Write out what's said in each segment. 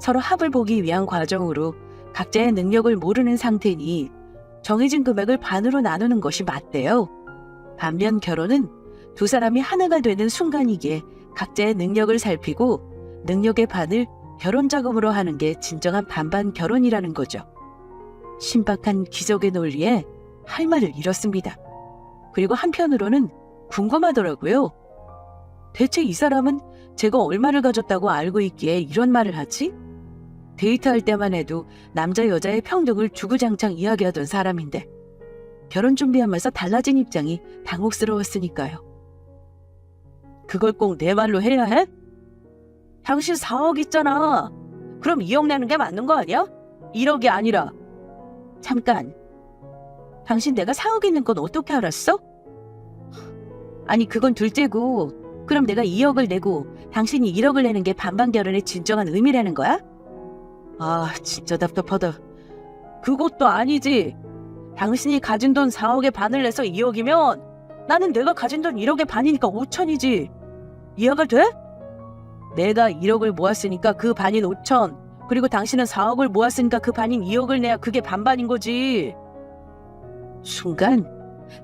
서로 합을 보기 위한 과정으로 각자의 능력을 모르는 상태니 정해진 금액을 반으로 나누는 것이 맞대요. 반면 결혼은 두 사람이 하나가 되는 순간이기에 각자의 능력을 살피고 능력의 반을 결혼 자금으로 하는 게 진정한 반반 결혼이라는 거죠. 신박한 기적의 논리에 할 말을 잃었습니다. 그리고 한편으로는 궁금하더라고요. 대체 이 사람은 제가 얼마를 가졌다고 알고 있기에 이런 말을 하지? 데이트할 때만 해도 남자 여자의 평등을 주구장창 이야기하던 사람인데 결혼 준비하면서 달라진 입장이 당혹스러웠으니까요. 그걸 꼭 내 말로 해야 해? 당신 4억 있잖아. 그럼 2억 내는 게 맞는 거 아니야? 1억이 아니라. 잠깐. 당신 내가 4억 있는 건 어떻게 알았어? 아니 그건 둘째고 그럼 내가 2억을 내고 당신이 1억을 내는 게 반반 결혼의 진정한 의미라는 거야? 아 진짜 답답하다. 그것도 아니지. 당신이 가진 돈 4억의 반을 내서 2억이면 나는 내가 가진 돈 1억의 반이니까 5천이지. 이해가 돼? 내가 1억을 모았으니까 그 반인 5천, 그리고 당신은 4억을 모았으니까 그 반인 2억을 내야 그게 반반인 거지. 순간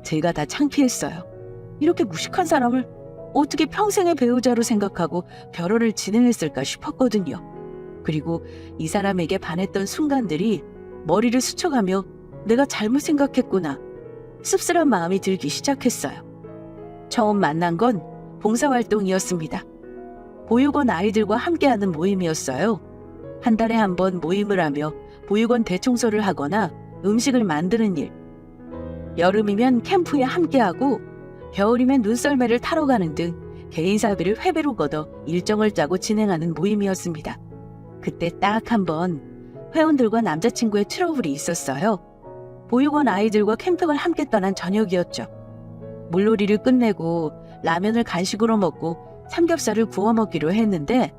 제가 다 창피했어요. 이렇게 무식한 사람을 어떻게 평생의 배우자로 생각하고 결혼을 진행했을까 싶었거든요. 그리고 이 사람에게 반했던 순간들이 머리를 스쳐가며 내가 잘못 생각했구나. 씁쓸한 마음이 들기 시작했어요. 처음 만난 건 봉사활동이었습니다. 보육원 아이들과 함께하는 모임이었어요. 한 달에 한 번 모임을 하며 보육원 대청소를 하거나 음식을 만드는 일. 여름이면 캠프에 함께하고 겨울이면 눈썰매를 타러 가는 등 개인사비를 회비로 걷어 일정을 짜고 진행하는 모임이었습니다. 그때 딱 한 번 회원들과 남자친구의 트러블이 있었어요. 보육원 아이들과 캠핑을 함께 떠난 저녁이었죠. 물놀이를 끝내고 라면을 간식으로 먹고 삼겹살을 구워 먹기로 했는데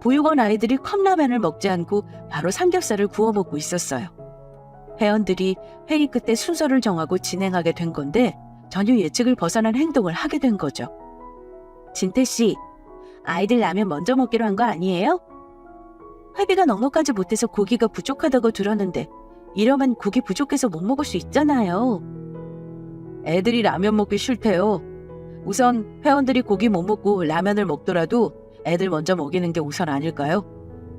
보육원 아이들이 컵라면을 먹지 않고 바로 삼겹살을 구워 먹고 있었어요. 회원들이 회의 끝에 순서를 정하고 진행하게 된 건데 전혀 예측을 벗어난 행동을 하게 된 거죠. 진태 씨, 아이들 라면 먼저 먹기로 한 거 아니에요? 회비가 넉넉하지 못해서 고기가 부족하다고 들었는데 이러면 고기 부족해서 못 먹을 수 있잖아요. 애들이 라면 먹기 싫대요. 우선 회원들이 고기 못 먹고 라면을 먹더라도 애들 먼저 먹이는 게 우선 아닐까요?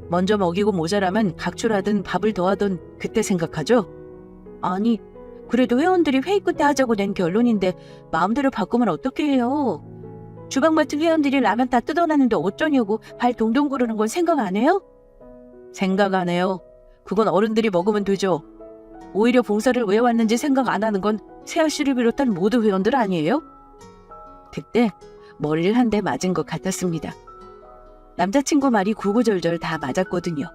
먼저 먹이고 모자라면 각출하든 밥을 더하든 그때 생각하죠? 아니, 그래도 회원들이 회의 끝에 하자고 낸 결론인데 마음대로 바꾸면 어떻게 해요? 주방 맡은 회원들이 라면 다 뜯어놨는데 어쩌냐고 발 동동 구르는 건 생각 안 해요? 생각 안 해요. 그건 어른들이 먹으면 되죠. 오히려 봉사를 왜 왔는지 생각 안 하는 건 세아 씨를 비롯한 모두 회원들 아니에요? 그때 머리를 한 대 맞은 것 같았습니다. 남자친구 말이 구구절절 다 맞았거든요.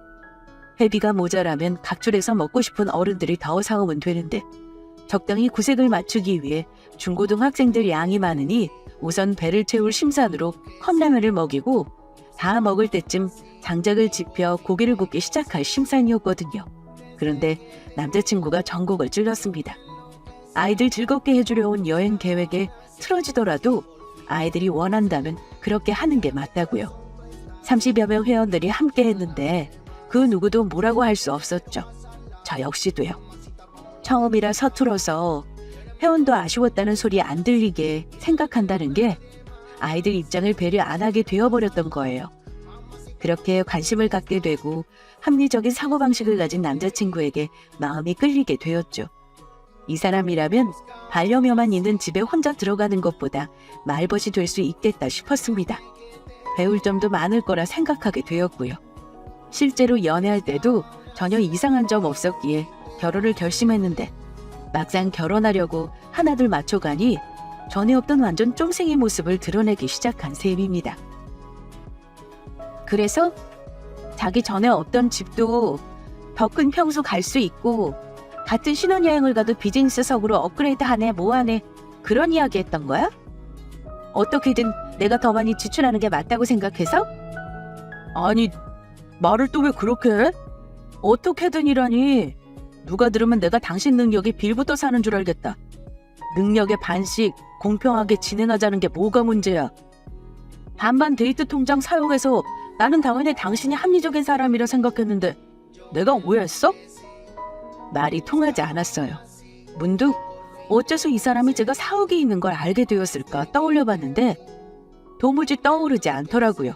회비가 모자라면 각출해서 먹고 싶은 어른들이 더 사오면 되는데 적당히 구색을 맞추기 위해 중고등학생들 양이 많으니 우선 배를 채울 심산으로 컵라면을 먹이고 다 먹을 때쯤 장작을 짚혀 고기를 굽기 시작할 심산이었거든요. 그런데 남자친구가 전곡을 찔렀습니다. 아이들 즐겁게 해주려 온 여행 계획에 틀어지더라도 아이들이 원한다면 그렇게 하는 게 맞다고요. 30여 명 회원들이 함께 했는데 그 누구도 뭐라고 할 수 없었죠. 저 역시도요. 처음이라 서툴어서 회원도 아쉬웠다는 소리 안 들리게 생각한다는 게 아이들 입장을 배려 안 하게 되어버렸던 거예요. 그렇게 관심을 갖게 되고 합리적인 사고방식을 가진 남자친구에게 마음이 끌리게 되었죠. 이 사람이라면 반려묘만 있는 집에 혼자 들어가는 것보다 말벗이 될 수 있겠다 싶었습니다. 배울 점도 많을 거라 생각하게 되었고요. 실제로 연애할 때도 전혀 이상한 점 없었기에 결혼을 결심했는데 막상 결혼하려고 하나둘 맞춰가니 전에 없던 완전 쫌생이 모습을 드러내기 시작한 셈입니다. 그래서 자기 전에 없던 집도 더 큰 평수 갈 수 있고 같은 신혼여행을 가도 비즈니스석으로 업그레이드하네 뭐하네 그런 이야기 했던 거야? 어떻게든 내가 더 많이 지출하는 게 맞다고 생각해서? 아니 말을 또 왜 그렇게 해? 어떻게든이라니. 누가 들으면 내가 당신 능력이 빌부터 사는 줄 알겠다. 능력의 반씩 공평하게 진행하자는 게 뭐가 문제야. 반반 데이트 통장 사용해서 나는 당연히 당신이 합리적인 사람이라 생각했는데 내가 오해했어? 말이 통하지 않았어요. 문득 어째서 이 사람이 제가 4억이 있는 걸 알게 되었을까 떠올려봤는데 도무지 떠오르지 않더라고요.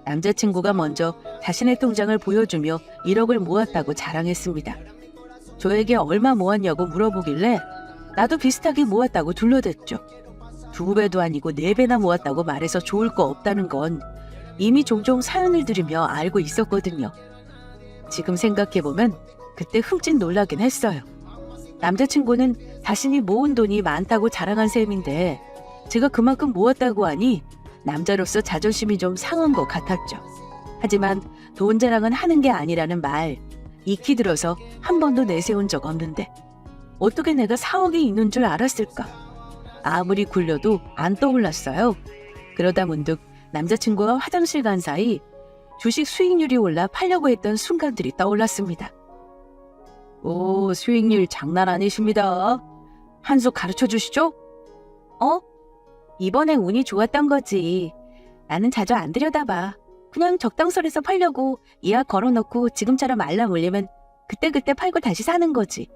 남자친구가 먼저 자신의 통장을 보여주며 1억을 모았다고 자랑했습니다. 저에게 얼마 모았냐고 물어보길래 나도 비슷하게 모았다고 둘러댔죠. 2배도 아니고 4배나 모았다고 말해서 좋을 거 없다는 건 이미 종종 사연을 들으며 알고 있었거든요. 지금 생각해보면 그때 흠칫 놀라긴 했어요. 남자친구는 자신이 모은 돈이 많다고 자랑한 셈인데 제가 그만큼 모았다고 하니 남자로서 자존심이 좀 상한 것 같았죠. 하지만 돈 자랑은 하는 게 아니라는 말 익히 들어서 한 번도 내세운 적 없는데 어떻게 내가 4억이 있는 줄 알았을까? 아무리 굴려도 안 떠올랐어요. 그러다 문득 남자친구가 화장실 간 사이 주식 수익률이 올라 팔려고 했던 순간들이 떠올랐습니다. 오, 수익률 장난 아니십니다. 한 수 가르쳐 주시죠? 이번에 운이 좋았던 거지. 나는 자주 안 들여다봐. 그냥 적당선에서 팔려고 예약 걸어놓고 지금처럼 알람 울리면 그때그때 팔고 다시 사는 거지.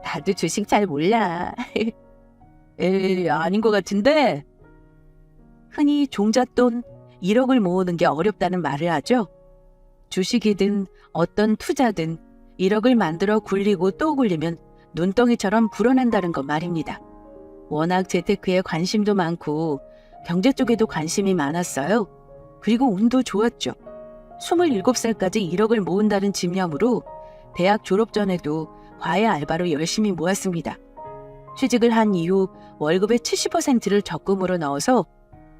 나도 주식 잘 몰라. 에이, 아닌 것 같은데. 흔히 종잣돈 1억을 모으는 게 어렵다는 말을 하죠. 주식이든 어떤 투자든 1억을 만들어 굴리고 또 굴리면 눈덩이처럼 불어난다는 것 말입니다. 워낙 재테크에 관심도 많고 경제 쪽에도 관심이 많았어요. 그리고 운도 좋았죠. 27살까지 1억을 모은다는 집념으로 대학 졸업 전에도 과외 알바로 열심히 모았습니다. 취직을 한 이후 월급의 70%를 적금으로 넣어서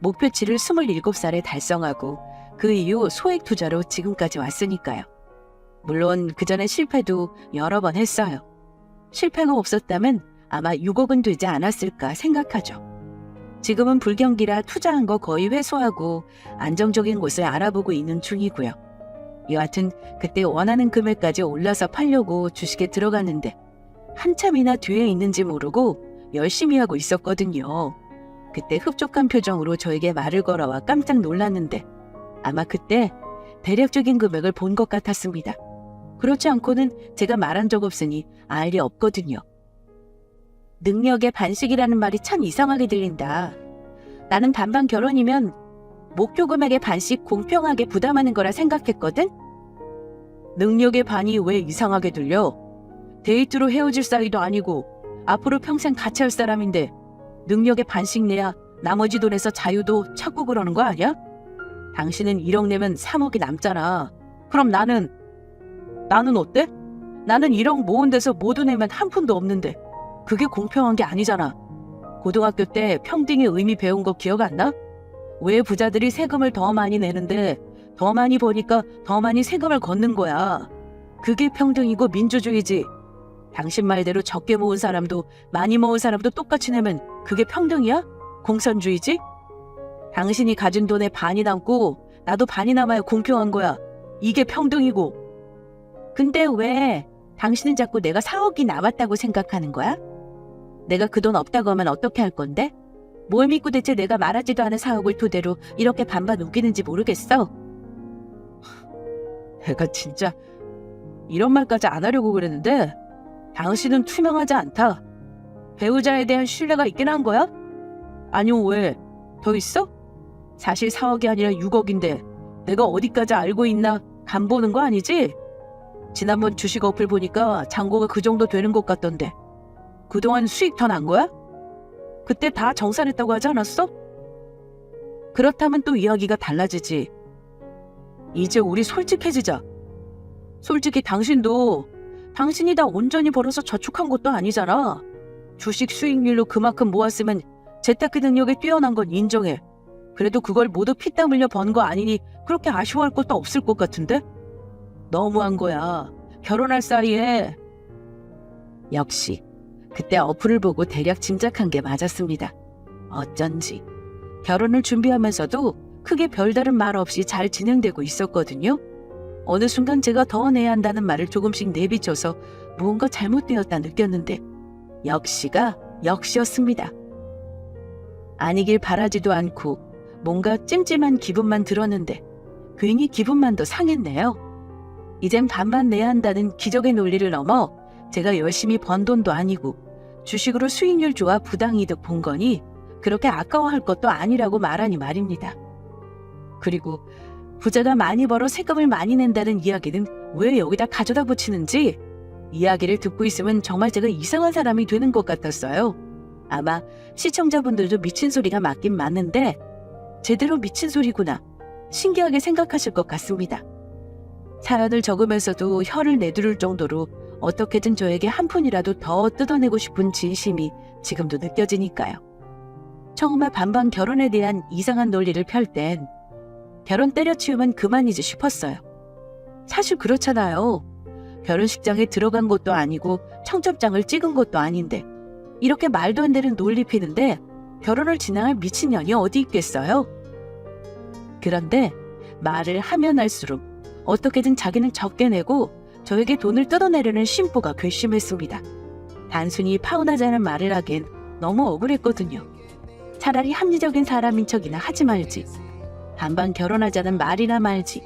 목표치를 27살에 달성하고 그 이후 소액 투자로 지금까지 왔으니까요. 물론 그 전에 실패도 여러 번 했어요. 실패가 없었다면 아마 6억은 되지 않았을까 생각하죠. 지금은 불경기라 투자한 거 거의 회수하고 안정적인 곳을 알아보고 있는 중이고요. 여하튼 그때 원하는 금액까지 올라서 팔려고 주식에 들어갔는데 한참이나 뒤에 있는지 모르고 열심히 하고 있었거든요. 그때 흡족한 표정으로 저에게 말을 걸어와 깜짝 놀랐는데 아마 그때 대략적인 금액을 본 것 같았습니다. 그렇지 않고는 제가 말한 적 없으니 알 리 없거든요. 능력의 반씩이라는 말이 참 이상하게 들린다. 나는 반반 결혼이면 목표 금액의 반씩 공평하게 부담하는 거라 생각했거든? 능력의 반이 왜 이상하게 들려? 데이트로 헤어질 사이도 아니고 앞으로 평생 같이 할 사람인데 능력의 반씩 내야 나머지 돈에서 자유도 찾고 그러는 거 아니야? 당신은 1억 내면 3억이 남잖아. 그럼 나는 어때? 나는 1억 모은 데서 모두 내면 한 푼도 없는데 그게 공평한 게 아니잖아. 고등학교 때 평등의 의미 배운 거 기억 안 나? 왜 부자들이 세금을 더 많이 내는데 더 많이 버니까 더 많이 세금을 걷는 거야. 그게 평등이고 민주주의지. 당신 말대로 적게 모은 사람도 많이 모은 사람도 똑같이 내면 그게 평등이야? 공산주의지? 당신이 가진 돈의 반이 남고 나도 반이 남아야 공평한 거야. 이게 평등이고. 근데 왜 당신은 자꾸 내가 4억이 남았다고 생각하는 거야? 내가 그 돈 없다고 하면 어떻게 할 건데? 뭘 믿고 대체 내가 말하지도 않은 4억을 토대로 이렇게 반반 우기는지 모르겠어. 내가 진짜 이런 말까지 안 하려고 그랬는데 당신은 투명하지 않다. 배우자에 대한 신뢰가 있긴 한 거야? 아니요, 왜? 더 있어? 사실 4억이 아니라 6억인데 내가 어디까지 알고 있나 간 보는 거 아니지? 지난번 주식 어플 보니까 잔고가 그 정도 되는 것 같던데 그동안 수익 더 난 거야? 그때 다 정산했다고 하지 않았어? 그렇다면 또 이야기가 달라지지. 이제 우리 솔직해지자. 솔직히 당신이 다 온전히 벌어서 저축한 것도 아니잖아. 주식 수익률로 그만큼 모았으면 재테크 능력이 뛰어난 건 인정해. 그래도 그걸 모두 피땀 흘려 번 거 아니니 그렇게 아쉬워할 것도 없을 것 같은데? 너무한 거야. 결혼할 사이에. 역시 그때 어플을 보고 대략 짐작한 게 맞았습니다. 어쩐지 결혼을 준비하면서도 크게 별다른 말 없이 잘 진행되고 있었거든요. 어느 순간 제가 더 내야 한다는 말을 조금씩 내비쳐서 무언가 잘못되었다 느꼈는데 역시가 역시였습니다. 아니길 바라지도 않고 뭔가 찜찜한 기분만 들었는데 괜히 기분만 더 상했네요. 이젠 반반 내야 한다는 기적의 논리를 넘어 제가 열심히 번 돈도 아니고 주식으로 수익률 좋아 부당이득 본 거니 그렇게 아까워할 것도 아니라고 말하니 말입니다. 그리고 부자가 많이 벌어 세금을 많이 낸다는 이야기는 왜 여기다 가져다 붙이는지 이야기를 듣고 있으면 정말 제가 이상한 사람이 되는 것 같았어요. 아마 시청자분들도 미친 소리가 맞긴 맞는데 제대로 미친 소리구나 신기하게 생각하실 것 같습니다. 사연을 적으면서도 혀를 내두를 정도로 어떻게든 저에게 한 푼이라도 더 뜯어내고 싶은 진심이 지금도 느껴지니까요. 정말 반반 결혼에 대한 이상한 논리를 펼 땐 결혼 때려치우면 그만이지 싶었어요. 사실 그렇잖아요. 결혼식장에 들어간 것도 아니고 청첩장을 찍은 것도 아닌데 이렇게 말도 안 되는 논리 피는데 결혼을 진행할 미친년이 어디 있겠어요? 그런데 말을 하면 할수록 어떻게든 자기는 적게 내고 저에게 돈을 뜯어내려는 심보가 괘씸했습니다. 단순히 파혼하자는 말을 하기엔 너무 억울했거든요. 차라리 합리적인 사람인 척이나 하지 말지. 반반 결혼하자는 말이나 말지.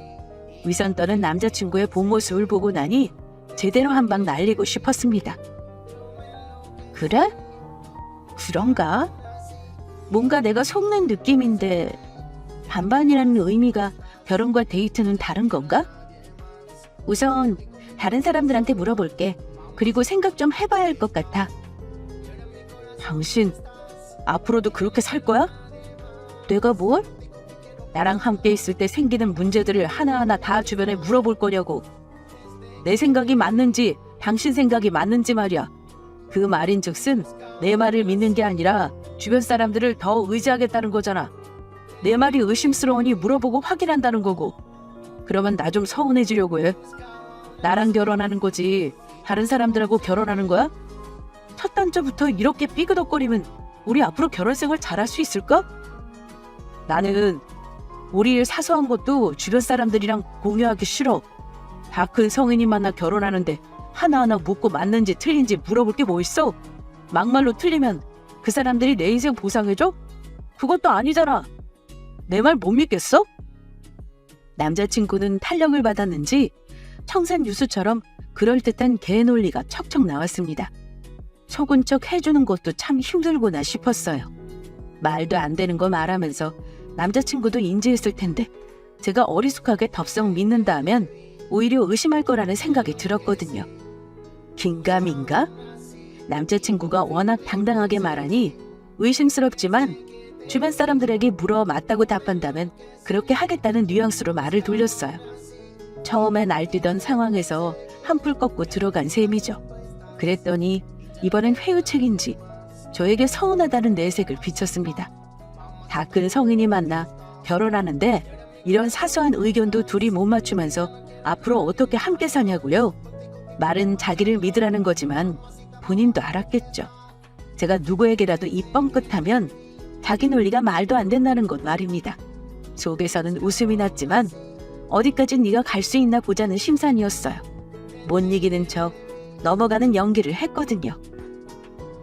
위선 떠는 남자친구의 본 모습을 보고 나니 제대로 한 방 날리고 싶었습니다. 그래? 그런가? 뭔가 내가 속는 느낌인데 반반이라는 의미가 결혼과 데이트는 다른 건가? 우선 다른 사람들한테 물어볼게. 그리고 생각 좀 해봐야 할 것 같아. 당신 앞으로도 그렇게 살 거야? 내가 뭘? 나랑 함께 있을 때 생기는 문제들을 하나하나 다 주변에 물어볼 거냐고. 내 생각이 맞는지 당신 생각이 맞는지 말이야. 그 말인즉슨 내 말을 믿는 게 아니라 주변 사람들을 더 의지하겠다는 거잖아. 내 말이 의심스러우니 물어보고 확인한다는 거고. 그러면 나 좀 서운해지려고 해. 나랑 결혼하는 거지 다른 사람들하고 결혼하는 거야? 첫 단추부터 이렇게 삐그덕거리면 우리 앞으로 결혼 생활 잘할 수 있을까? 나는 우리 일 사소한 것도 주변 사람들이랑 공유하기 싫어. 다 큰 성인이 만나 결혼하는데 하나하나 묻고 맞는지 틀린지 물어볼 게 뭐 있어? 막말로 틀리면 그 사람들이 내 인생 보상해줘? 그것도 아니잖아. 내 말 못 믿겠어? 남자친구는 탄력을 받았는지 청산 유수처럼 그럴듯한 개논리가 척척 나왔습니다. 속은 척 해주는 것도 참 힘들구나 싶었어요. 말도 안 되는 거 말하면서 남자친구도 인지했을 텐데 제가 어리숙하게 덥석 믿는다 하면 오히려 의심할 거라는 생각이 들었거든요. 긴가민가? 남자친구가 워낙 당당하게 말하니 의심스럽지만 주변 사람들에게 물어 맞다고 답한다면 그렇게 하겠다는 뉘앙스로 말을 돌렸어요. 처음에 날뛰던 상황에서 한풀 꺾고 들어간 셈이죠. 그랬더니 이번엔 회유책인지 저에게 서운하다는 내색을 비쳤습니다. 다 큰 성인이 만나 결혼하는데 이런 사소한 의견도 둘이 못 맞추면서 앞으로 어떻게 함께 사냐고요? 말은 자기를 믿으라는 거지만 본인도 알았겠죠. 제가 누구에게라도 입 뻥끗하면 자기 논리가 말도 안 된다는 것 말입니다. 속에서는 웃음이 났지만 어디까지 네가 갈 수 있나 보자는 심산이었어요. 못 이기는 척 넘어가는 연기를 했거든요.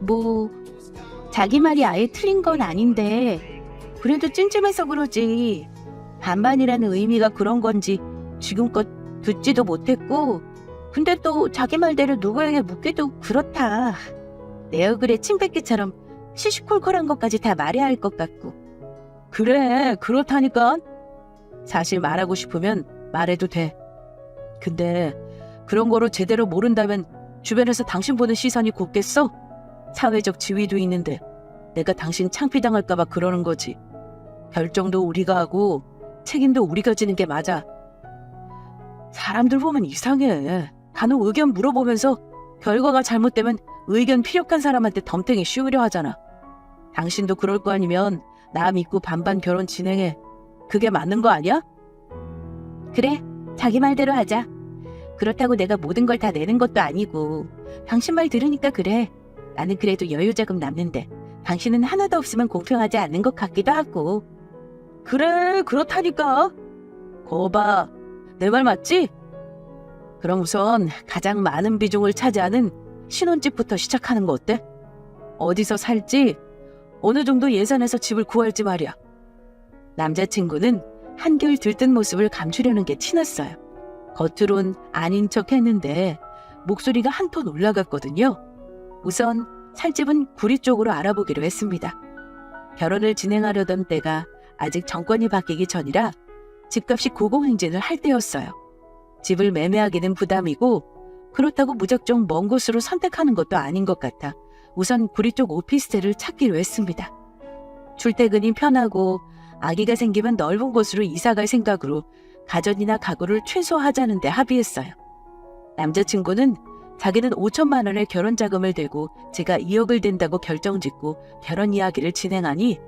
뭐 자기 말이 아예 틀린 건 아닌데 그래도 찜찜해서 그러지. 반반이라는 의미가 그런 건지 지금껏 듣지도 못했고 근데 또 자기 말대로 누구에게 묻기도 그렇다. 내 얼굴에 침 뱉기처럼 시시콜콜한 것까지 다 말해야 할 것 같고. 그래 그렇다니까. 사실 말하고 싶으면 말해도 돼. 근데 그런 거로 제대로 모른다면 주변에서 당신 보는 시선이 곱겠어? 사회적 지위도 있는데 내가 당신 창피당할까 봐 그러는 거지. 결정도 우리가 하고 책임도 우리가 지는 게 맞아. 사람들 보면 이상해. 간혹 의견 물어보면서 결과가 잘못되면 의견 피력한 사람한테 덤탱이 씌우려 하잖아. 당신도 그럴 거 아니면 나 믿고 반반 결혼 진행해. 그게 맞는 거 아니야? 그래, 자기 말대로 하자. 그렇다고 내가 모든 걸 다 내는 것도 아니고 당신 말 들으니까 그래. 나는 그래도 여유자금 남는데 당신은 하나도 없으면 공평하지 않는 것 같기도 하고. 그래 그렇다니까. 거봐 내 말 맞지? 그럼 우선 가장 많은 비중을 차지하는 신혼집부터 시작하는 거 어때? 어디서 살지? 어느 정도 예산에서 집을 구할지 말이야. 남자친구는 한결 들뜬 모습을 감추려는 게 티났어요. 겉으론 아닌 척 했는데 목소리가 한 톤 올라갔거든요. 우선 살집은 구리 쪽으로 알아보기로 했습니다. 결혼을 진행하려던 때가 아직 정권이 바뀌기 전이라 집값이 고공행진을 할 때였어요. 집을 매매하기는 부담이고 그렇다고 무작정 먼 곳으로 선택하는 것도 아닌 것 같아 우선 구리 쪽 오피스텔을 찾기로 했습니다. 출퇴근이 편하고 아기가 생기면 넓은 곳으로 이사갈 생각으로 가전이나 가구를 최소화하자는 데 합의했어요. 남자친구는 자기는 5천만 원의 결혼 자금을 대고 제가 2억을 댄다고 결정짓고 결혼 이야기를 진행하니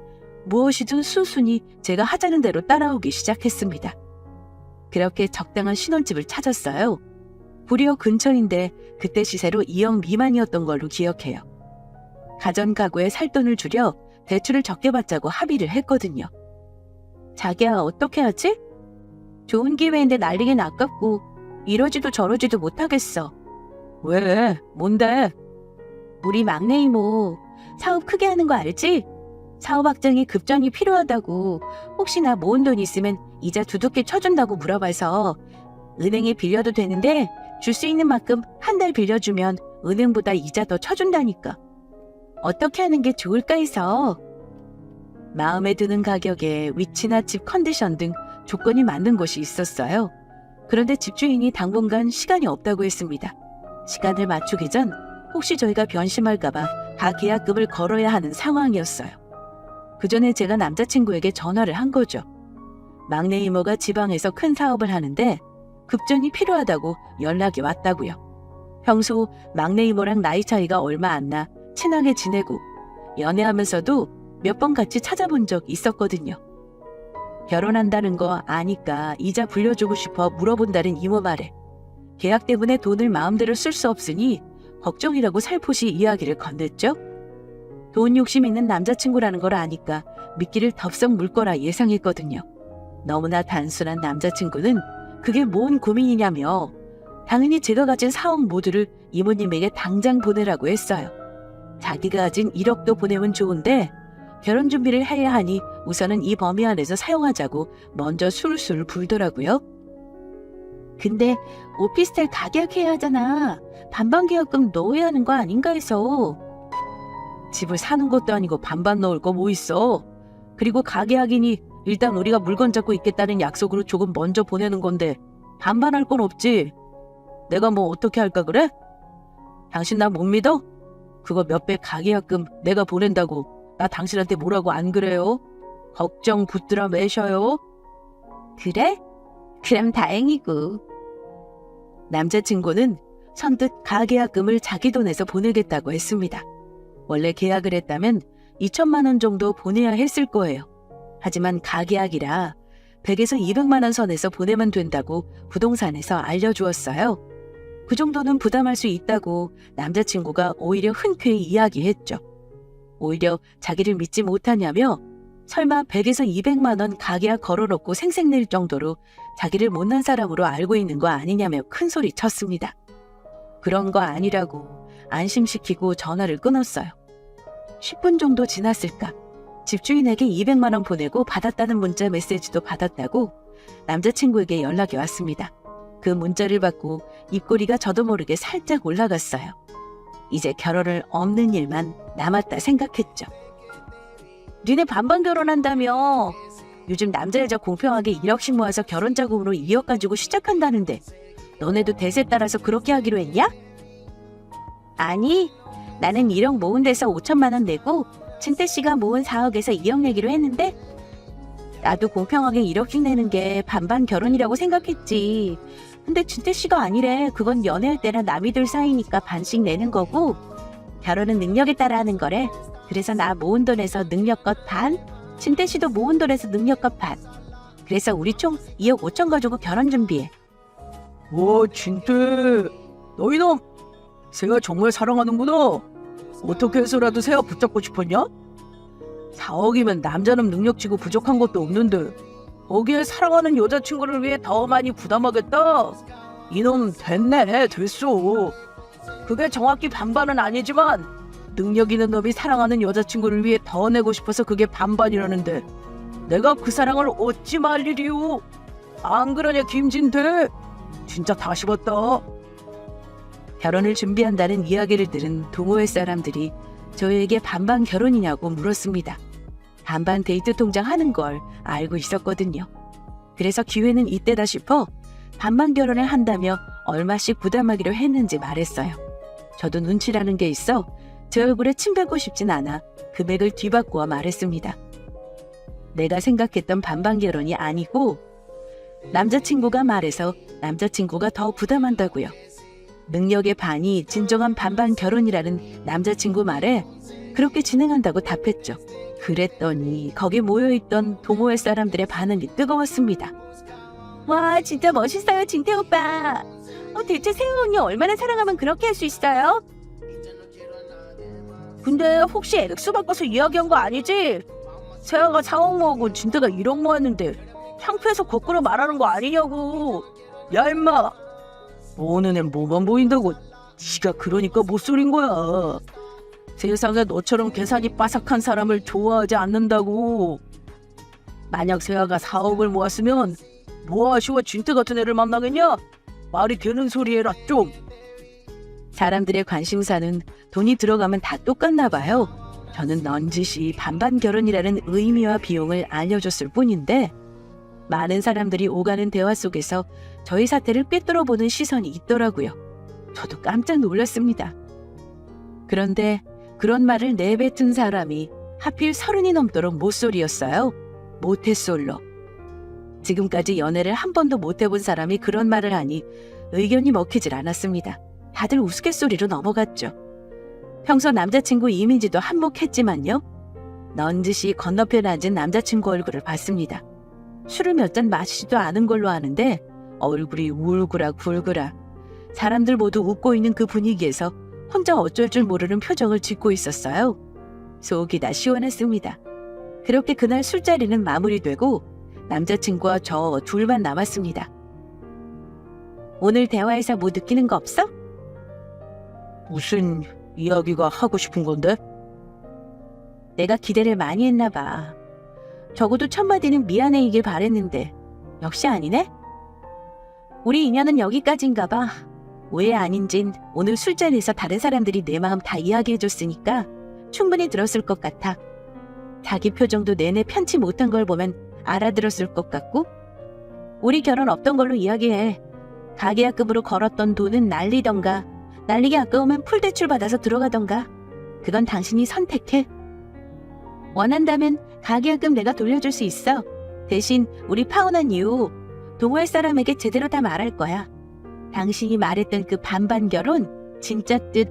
무엇이든 순순히 제가 하자는 대로 따라오기 시작했습니다. 그렇게 적당한 신혼집을 찾았어요. 부리역 근처인데 그때 시세로 2억 미만이었던 걸로 기억해요. 가전 가구에 살 돈을 줄여 대출을 적게 받자고 합의를 했거든요. 자기야, 어떻게 하지? 좋은 기회인데 날리긴 아깝고 이러지도 저러지도 못하겠어. 왜? 뭔데? 우리 막내 이모 사업 크게 하는 거 알지? 사업 확장에 급전이 필요하다고 혹시나 모은 돈 있으면 이자 두둑히 쳐준다고 물어봐서 은행에 빌려도 되는데 줄 수 있는 만큼 한 달 빌려주면 은행보다 이자 더 쳐준다니까. 어떻게 하는 게 좋을까 해서. 마음에 드는 가격에 위치나 집 컨디션 등 조건이 맞는 곳이 있었어요. 그런데 집주인이 당분간 시간이 없다고 했습니다. 시간을 맞추기 전 혹시 저희가 변심할까봐 다 계약금을 걸어야 하는 상황이었어요. 그 전에 제가 남자친구에게 전화를 한 거죠. 막내 이모가 지방에서 큰 사업을 하는데 급전이 필요하다고 연락이 왔다고요. 평소 막내 이모랑 나이 차이가 얼마 안 나 친하게 지내고 연애하면서도 몇 번 같이 찾아본 적 있었거든요. 결혼한다는 거 아니까 이자 불려주고 싶어 물어본다는 이모 말에 계약 때문에 돈을 마음대로 쓸 수 없으니 걱정이라고 살포시 이야기를 건넸죠. 돈 욕심 있는 남자친구라는 걸 아니까 미끼를 덥석 물 거라 예상했거든요. 너무나 단순한 남자친구는 그게 뭔 고민이냐며 당연히 제가 가진 4억 모두를 이모님에게 당장 보내라고 했어요. 자기가 가진 1억도 보내면 좋은데 결혼 준비를 해야 하니 우선은 이 범위 안에서 사용하자고 먼저 술술 불더라고요. 근데 오피스텔 가계약해야 하잖아. 반반 계약금 넣어야 하는 거 아닌가 해서. 집을 사는 것도 아니고 반반 넣을 거 뭐 있어. 그리고 가계약이니 일단 우리가 물건 잡고 있겠다는 약속으로 조금 먼저 보내는 건데 반반할 건 없지. 내가 뭐 어떻게 할까 그래? 당신 나 못 믿어? 그거 몇백 가계약금 내가 보낸다고 나 당신한테 뭐라고 안 그래요? 걱정 붙들어 매셔요. 그래? 그럼 다행이고. 남자친구는 선뜻 가계약금을 자기 돈에서 보내겠다고 했습니다. 원래 계약을 했다면 2천만 원 정도 보내야 했을 거예요. 하지만 가계약이라 100에서 200만 원 선에서 보내면 된다고 부동산에서 알려주었어요. 그 정도는 부담할 수 있다고 남자친구가 오히려 흔쾌히 이야기했죠. 오히려 자기를 믿지 못하냐며 설마 100에서 200만 원 가계약 걸어놓고 생색낼 정도로 자기를 못난 사람으로 알고 있는 거 아니냐며 큰소리 쳤습니다. 그런 거 아니라고 안심시키고 전화를 끊었어요. 10분 정도 지났을까? 집주인에게 200만 원 보내고 받았다는 문자 메시지도 받았다고 남자친구에게 연락이 왔습니다. 그 문자를 받고 입꼬리가 저도 모르게 살짝 올라갔어요. 이제 결혼을 없는 일만 남았다 생각했죠. 니네 반반 결혼한다며. 요즘 남자 여자 공평하게 1억씩 모아서 결혼 자금으로 2억 가지고 시작한다는데 너네도 대세 따라서 그렇게 하기로 했냐? 아니, 나는 1억 모은 데서 5천만 원 내고 진태 씨가 모은 4억에서 2억 내기로 했는데 나도 공평하게 1억씩 내는 게 반반 결혼이라고 생각했지. 근데 진태 씨가 아니래. 그건 연애할 때나 남이들 사이니까 반씩 내는 거고 결혼은 능력에 따라 하는 거래. 그래서 나 모은 돈에서 능력껏 반, 진태 씨도 모은 돈에서 능력껏 반. 그래서 우리 총 2억 5천 가지고 결혼 준비해. 오, 진태, 너 이놈 새가 정말 사랑하는구나. 어떻게 해서라도 새가 붙잡고 싶었냐? 4억이면 남자는 능력치고 부족한 것도 없는데 거기에 사랑하는 여자친구를 위해 더 많이 부담하겠다? 이놈 됐네, 됐어. 그게 정확히 반반은 아니지만 능력 있는 놈이 사랑하는 여자친구를 위해 더 내고 싶어서 그게 반반이라는데 내가 그 사랑을 어찌 말 일이오. 안 그러냐 김진태? 진짜 다 씹었다. 결혼을 준비한다는 이야기를 들은 동호회 사람들이 저에게 반반 결혼이냐고 물었습니다. 반반 데이트 통장 하는 걸 알고 있었거든요. 그래서 기회는 이때다 싶어 반반 결혼을 한다며 얼마씩 부담하기로 했는지 말했어요. 저도 눈치라는 게 있어 제 얼굴에 침 뱉고 싶진 않아 금액을 뒤바꾸어 말했습니다. 내가 생각했던 반반 결혼이 아니고 남자친구가 말해서 남자친구가 더 부담한다고요. 능력의 반이 진정한 반반 결혼이라는 남자친구 말에 그렇게 진행한다고 답했죠. 그랬더니 거기 모여있던 동호회 사람들의 반응이 뜨거웠습니다. 와, 진짜 멋있어요, 진태 오빠. 대체 세호 언니 얼마나 사랑하면 그렇게 할 수 있어요? 근데 혹시 액수 바꿔서 이야기한 거 아니지? 세아가 4억 모으고 진태가 1억 모았는데 창피해서 거꾸로 말하는 거 아니냐고. 야 임마, 모으는 애 뭐만 보인다고. 네가 그러니까 못소린 거야. 세상에 너처럼 계산이 빠삭한 사람을 좋아하지 않는다고. 만약 세아가 4억을 모았으면 모아시와 진태 같은 애를 만나겠냐? 말이 되는 소리 해라 좀. 사람들의 관심사는 돈이 들어가면 다 똑같나 봐요. 저는 넌지시 반반 결혼이라는 의미와 비용을 알려줬을 뿐인데 많은 사람들이 오가는 대화 속에서 저희 사태를 꿰뚫어보는 시선이 있더라고요. 저도 깜짝 놀랐습니다. 그런데 그런 말을 내뱉은 사람이 하필 30이 넘도록 모쏠이었어요. 모태솔로. 지금까지 연애를 한 번도 못 해본 사람이 그런 말을 하니 의견이 먹히질 않았습니다. 다들 우스갯소리로 넘어갔죠. 평소 남자친구 이미지도 한몫했지만요. 넌지시 건너편 앉은 남자친구 얼굴을 봤습니다. 술을 몇 잔 마시지도 않은 걸로 아는데 얼굴이 울그라 굴그라. 사람들 모두 웃고 있는 그 분위기에서 혼자 어쩔 줄 모르는 표정을 짓고 있었어요. 속이 다 시원했습니다. 그렇게 그날 술자리는 마무리되고 남자친구와 저 둘만 남았습니다. 오늘 대화에서 뭐 느끼는 거 없어? 무슨 이야기가 하고 싶은 건데? 내가 기대를 많이 했나 봐. 적어도 첫 마디는 미안해이길 바랬는데 역시 아니네? 우리 인연은 여기까지인가 봐. 왜 아닌진 오늘 술자리에서 다른 사람들이 내 마음 다 이야기해줬으니까 충분히 들었을 것 같아. 자기 표정도 내내 편치 못한 걸 보면 알아들었을 것 같고. 우리 결혼 없던 걸로 이야기해. 가계약금으로 걸었던 돈은 날리던가 날리기 아까우면 풀대출 받아서 들어가던가. 그건 당신이 선택해. 원한다면 가계약금 내가 돌려줄 수 있어. 대신 우리 파혼한 이후 동호회 사람에게 제대로 다 말할 거야. 당신이 말했던 그 반반 결혼, 진짜 뜻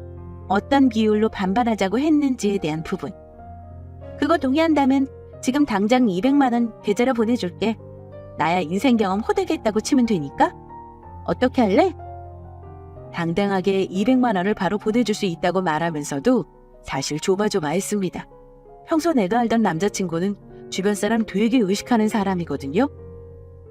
어떤 비율로 반반하자고 했는지에 대한 부분. 그거 동의한다면 지금 당장 200만 원 계좌로 보내줄게. 나야 인생 경험 호되겠다고 치면 되니까. 어떻게 할래? 당당하게 200만 원을 바로 보내줄 수 있다고 말하면서도 사실 조마조마했습니다. 평소 내가 알던 남자친구는 주변 사람 되게 의식하는 사람이거든요.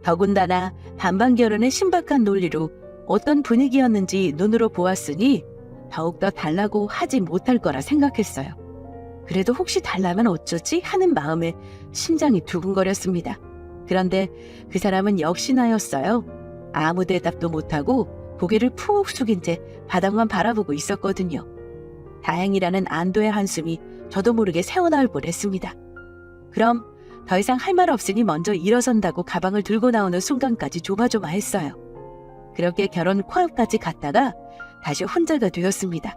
더군다나 반반 결혼의 신박한 논리로 어떤 분위기였는지 눈으로 보았으니 더욱더 달라고 하지 못할 거라 생각했어요. 그래도 혹시 달라면 어쩌지 하는 마음에 심장이 두근거렸습니다. 그런데 그 사람은 역시나였어요. 아무 대답도 못하고 고개를 푹 숙인 채 바닥만 바라보고 있었거든요. 다행이라는 안도의 한숨이 저도 모르게 새어나올 뻔했습니다. 그럼 더 이상 할 말 없으니 먼저 일어선다고 가방을 들고 나오는 순간까지 조마조마했어요. 그렇게 결혼 코앞까지 갔다가 다시 혼자가 되었습니다.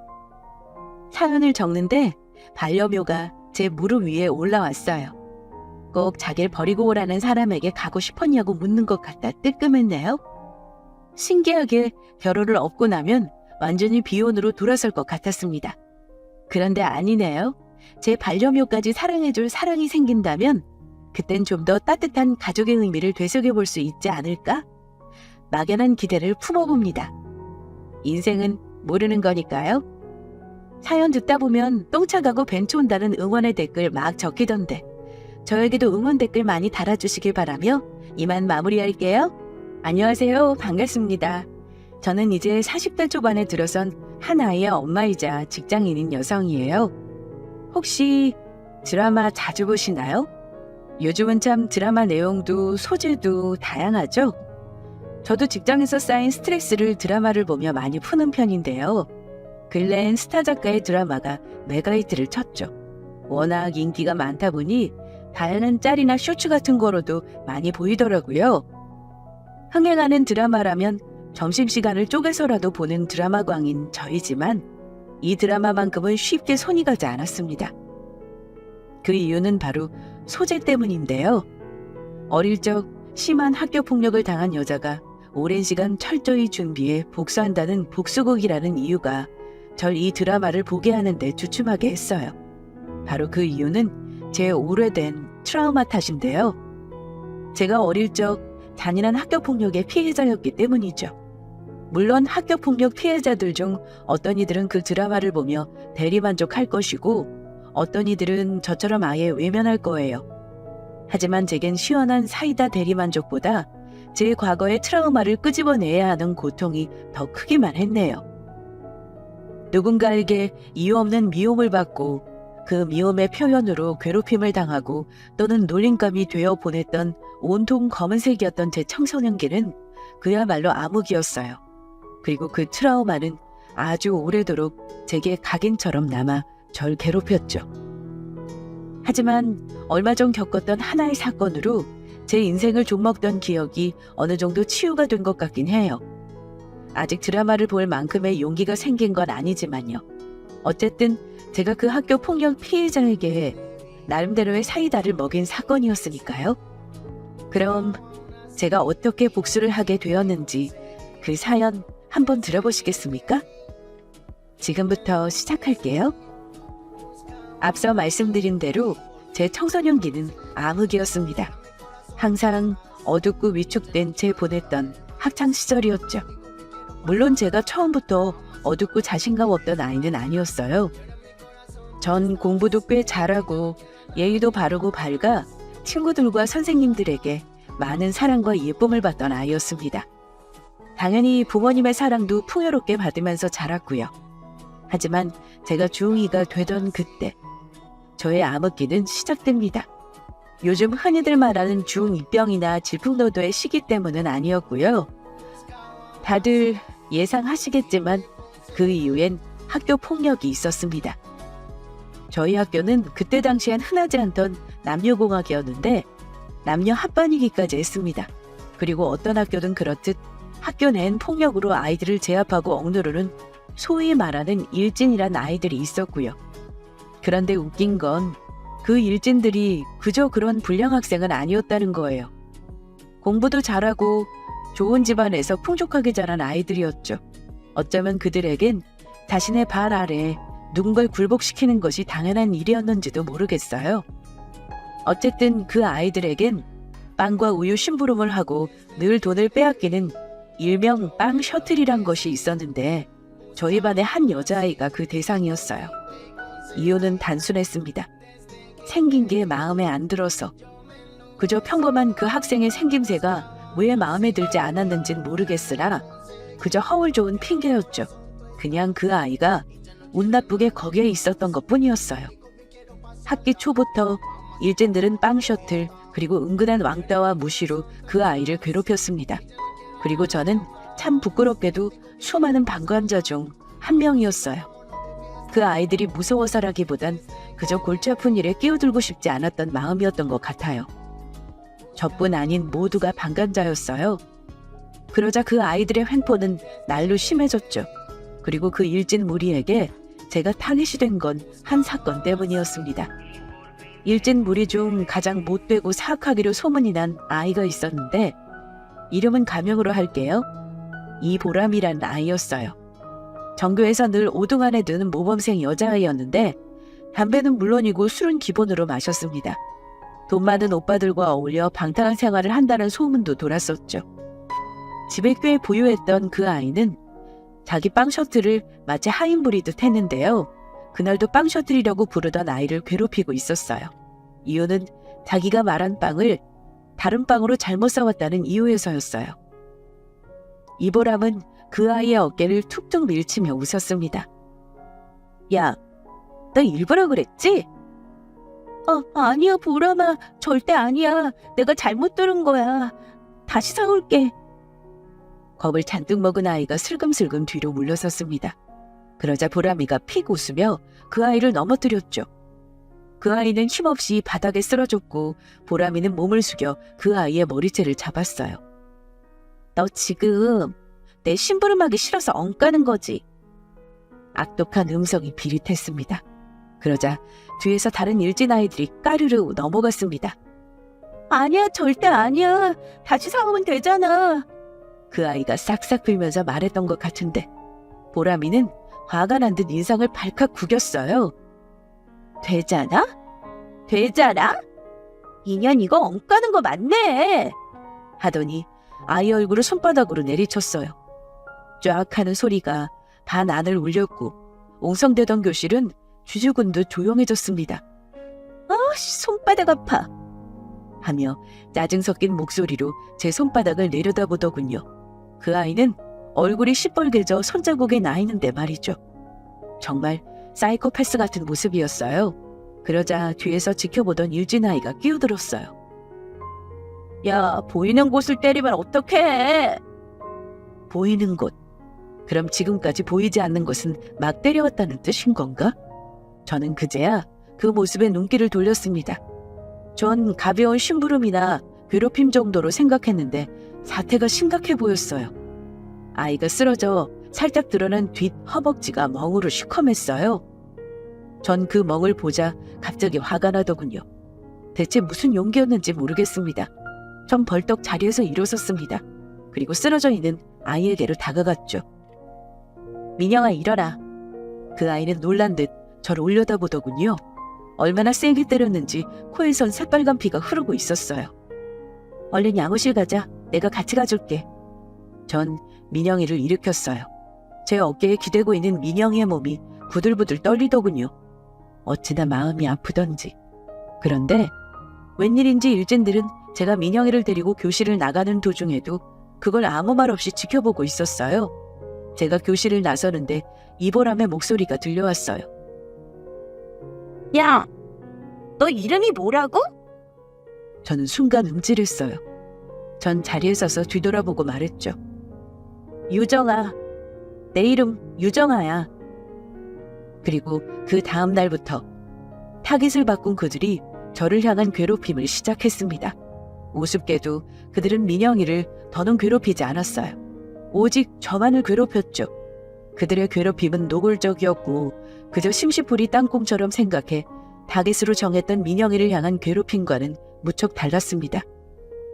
사연을 적는데 반려묘가 제 무릎 위에 올라왔어요. 꼭 자기를 버리고 오라는 사람에게 가고 싶었냐고 묻는 것 같아 뜨끔했네요. 신기하게 결혼을 업고 나면 완전히 비혼으로 돌아설 것 같았습니다. 그런데 아니네요. 제 반려묘까지 사랑해줄 사랑이 생긴다면 그땐 좀 더 따뜻한 가족의 의미를 되새겨볼 수 있지 않을까? 막연한 기대를 품어봅니다. 인생은 모르는 거니까요. 사연 듣다 보면 똥차 가고 벤츠 온다는 응원의 댓글 막 적히던데 저에게도 응원 댓글 많이 달아주시길 바라며 이만 마무리할게요. 안녕하세요. 반갑습니다. 저는 이제 40대 초반에 들어선 한 아이의 엄마이자 직장인인 여성이에요. 혹시 드라마 자주 보시나요? 요즘은 참 드라마 내용도 소재도 다양하죠? 저도 직장에서 쌓인 스트레스를 드라마를 보며 많이 푸는 편인데요. 근래엔 스타 작가의 드라마가 메가히트를 쳤죠. 워낙 인기가 많다 보니 다양한 짤이나 쇼츠 같은 거로도 많이 보이더라고요. 흥행하는 드라마라면 점심시간을 쪼개서라도 보는 드라마광인 저희지만 이 드라마만큼은 쉽게 손이 가지 않았습니다. 그 이유는 바로 소재 때문인데요. 어릴 적 심한 학교 폭력을 당한 여자가 오랜 시간 철저히 준비해 복수한다는 복수극이라는 이유가 절 이 드라마를 보게 하는데 주춤하게 했어요. 바로 그 이유는 제 오래된 트라우마 탓인데요. 제가 어릴 적 잔인한 학교 폭력의 피해자였기 때문이죠. 물론 학교 폭력 피해자들 중 어떤 이들은 그 드라마를 보며 대리만족할 것이고 어떤 이들은 저처럼 아예 외면할 거예요. 하지만 제겐 시원한 사이다 대리만족보다 제 과거의 트라우마를 끄집어내야 하는 고통이 더 크기만 했네요. 누군가에게 이유 없는 미움을 받고 그 미움의 표현으로 괴롭힘을 당하고 또는 놀림감이 되어 보냈던 온통 검은색이었던 제 청소년기는 그야말로 암흑이었어요. 그리고 그 트라우마는 아주 오래도록 제게 각인처럼 남아 절 괴롭혔죠. 하지만 얼마 전 겪었던 하나의 사건으로 제 인생을 좀먹던 기억이 어느 정도 치유가 된 것 같긴 해요. 아직 드라마를 볼 만큼의 용기가 생긴 건 아니지만요. 어쨌든 제가 그 학교 폭력 피해자에게 나름대로의 사이다를 먹인 사건이었으니까요. 그럼 제가 어떻게 복수를 하게 되었는지 그 사연 한번 들어보시겠습니까? 지금부터 시작할게요. 앞서 말씀드린 대로 제 청소년기는 암흑이었습니다. 항상 어둡고 위축된 제 보냈던 학창시절이었죠. 물론 제가 처음부터 어둡고 자신감 없던 아이는 아니었어요. 전 공부도 꽤 잘하고 예의도 바르고 밝아 친구들과 선생님들에게 많은 사랑과 예쁨을 받던 아이였습니다. 당연히 부모님의 사랑도 풍요롭게 받으면서 자랐고요. 하지만 제가 중2가 되던 그때 저의 암흑기는 시작됩니다. 요즘 흔히들 말하는 중2병이나 질풍노도의 시기 때문은 아니었고요. 다들 예상하시겠지만 그 이후엔 학교 폭력이 있었습니다. 저희 학교는 그때 당시엔 흔하지 않던 남녀공학이었는데 남녀 합반이기까지 했습니다. 그리고 어떤 학교든 그렇듯 학교 낸 폭력으로 아이들을 제압하고 억누르는 소위 말하는 일진이란 아이들이 있었고요. 그런데 웃긴 건 그 일진들이 그저 그런 불량 학생은 아니었다는 거예요. 공부도 잘하고 좋은 집안에서 풍족하게 자란 아이들이었죠. 어쩌면 그들에겐 자신의 발 아래 누군가를 굴복시키는 것이 당연한 일이었는지도 모르겠어요. 어쨌든 그 아이들에겐 빵과 우유 심부름을 하고 늘 돈을 빼앗기는 일명 빵 셔틀이란 것이 있었는데 저희 반의 한 여자아이가 그 대상이었어요. 이유는 단순했습니다. 생긴 게 마음에 안 들어서. 그저 평범한 그 학생의 생김새가 왜 마음에 들지 않았는진 모르겠으나 그저 허울 좋은 핑계였죠. 그냥 그 아이가 운 나쁘게 거기에 있었던 것뿐이었어요. 학기 초부터 일진들은 빵 셔틀 그리고 은근한 왕따와 무시로 그 아이를 괴롭혔습니다. 그리고 저는 참 부끄럽게도 수많은 방관자 중 한 명이었어요. 그 아이들이 무서워서라기보단 그저 골치 아픈 일에 끼어들고 싶지 않았던 마음이었던 것 같아요. 저뿐 아닌 모두가 방관자였어요. 그러자 그 아이들의 횡포는 날로 심해졌죠. 그리고 그 일진 무리에게 제가 타깃이 된 건 한 사건 때문이었습니다. 일진 무리 중 가장 못되고 사악하기로 소문이 난 아이가 있었는데 이름은 가명으로 할게요. 이보람이란 아이였어요. 전교에서 늘 5등 안에 드는 모범생 여자아이였는데 담배는 물론이고 술은 기본으로 마셨습니다. 돈 많은 오빠들과 어울려 방탕한 생활을 한다는 소문도 돌았었죠. 집에 꽤 부유했던 그 아이는 자기 빵 셔틀을 마치 하인 부리듯 했는데요. 그날도 빵 셔틀이라고 부르던 아이를 괴롭히고 있었어요. 이유는 자기가 말한 빵을 다른 빵으로 잘못 싸왔다는 이유에서였어요. 이보람은 그 아이의 어깨를 툭툭 밀치며 웃었습니다. 야, 너 일부러 그랬지? 아니야, 보람아. 절대 아니야. 내가 잘못 들은 거야. 다시 사올게. 겁을 잔뜩 먹은 아이가 슬금슬금 뒤로 물러섰습니다. 그러자 보람이가 픽 웃으며 그 아이를 넘어뜨렸죠. 그 아이는 힘없이 바닥에 쓰러졌고 보람이는 몸을 숙여 그 아이의 머리채를 잡았어요. 너 지금 내 심부름하기 싫어서 엉까는 거지? 악독한 음성이 비릿했습니다. 그러자 뒤에서 다른 일진 아이들이 까르르 넘어갔습니다. 아니야, 절대 아니야. 다시 사오면 되잖아. 그 아이가 싹싹 빌면서 말했던 것 같은데 보람이는 화가 난 듯 인상을 발칵 구겼어요. 되잖아? 되잖아? 인연 이거 엉까는 거 맞네. 하더니 아이 얼굴을 손바닥으로 내리쳤어요. 쫙 하는 소리가 반 안을 울렸고 옹성대던 교실은 쥐죽은 듯 조용해졌습니다. 손바닥 아파. 하며 짜증 섞인 목소리로 제 손바닥을 내려다보더군요. 그 아이는 얼굴이 시뻘개져 손자국에 나 있는데 말이죠. 정말 사이코패스 같은 모습이었어요. 그러자 뒤에서 지켜보던 일진 아이가 끼어들었어요. 야, 보이는 곳을 때리면 어떡해? 보이는 곳. 그럼 지금까지 보이지 않는 것은 막 때려왔다는 뜻인 건가? 저는 그제야 그 모습에 눈길을 돌렸습니다. 전 가벼운 심부름이나 괴롭힘 정도로 생각했는데 사태가 심각해 보였어요. 아이가 쓰러져 살짝 드러난 뒷 허벅지가 멍으로 시커맸어요. 전 그 멍을 보자 갑자기 화가 나더군요. 대체 무슨 용기였는지 모르겠습니다. 전 벌떡 자리에서 일어섰습니다. 그리고 쓰러져 있는 아이에게로 다가갔죠. 민영아, 일어나. 그 아이는 놀란 듯 저를 올려다보더군요. 얼마나 세게 때렸는지 코에선 새빨간 피가 흐르고 있었어요. 얼른 양호실 가자. 내가 같이 가줄게. 전 민영이를 일으켰어요. 제 어깨에 기대고 있는 민영이의 몸이 부들부들 떨리더군요. 어찌나 마음이 아프던지. 그런데 웬일인지 일진들은 제가 민영이를 데리고 교실을 나가는 도중에도 그걸 아무 말 없이 지켜보고 있었어요. 제가 교실을 나서는데 이보람의 목소리가 들려왔어요. 야, 너 이름이 뭐라고? 저는 순간 움찔했어요. 전 자리에 서서 뒤돌아보고 말했죠. 유정아. 내 이름 유정아야. 그리고 그 다음 날부터 타깃을 바꾼 그들이 저를 향한 괴롭힘을 시작했습니다. 우습게도 그들은 민영이를 더는 괴롭히지 않았어요. 오직 저만을 괴롭혔죠. 그들의 괴롭힘은 노골적이었고 그저 심시풀이 땅콩처럼 생각해 타깃으로 정했던 민영이를 향한 괴롭힘과는 무척 달랐습니다.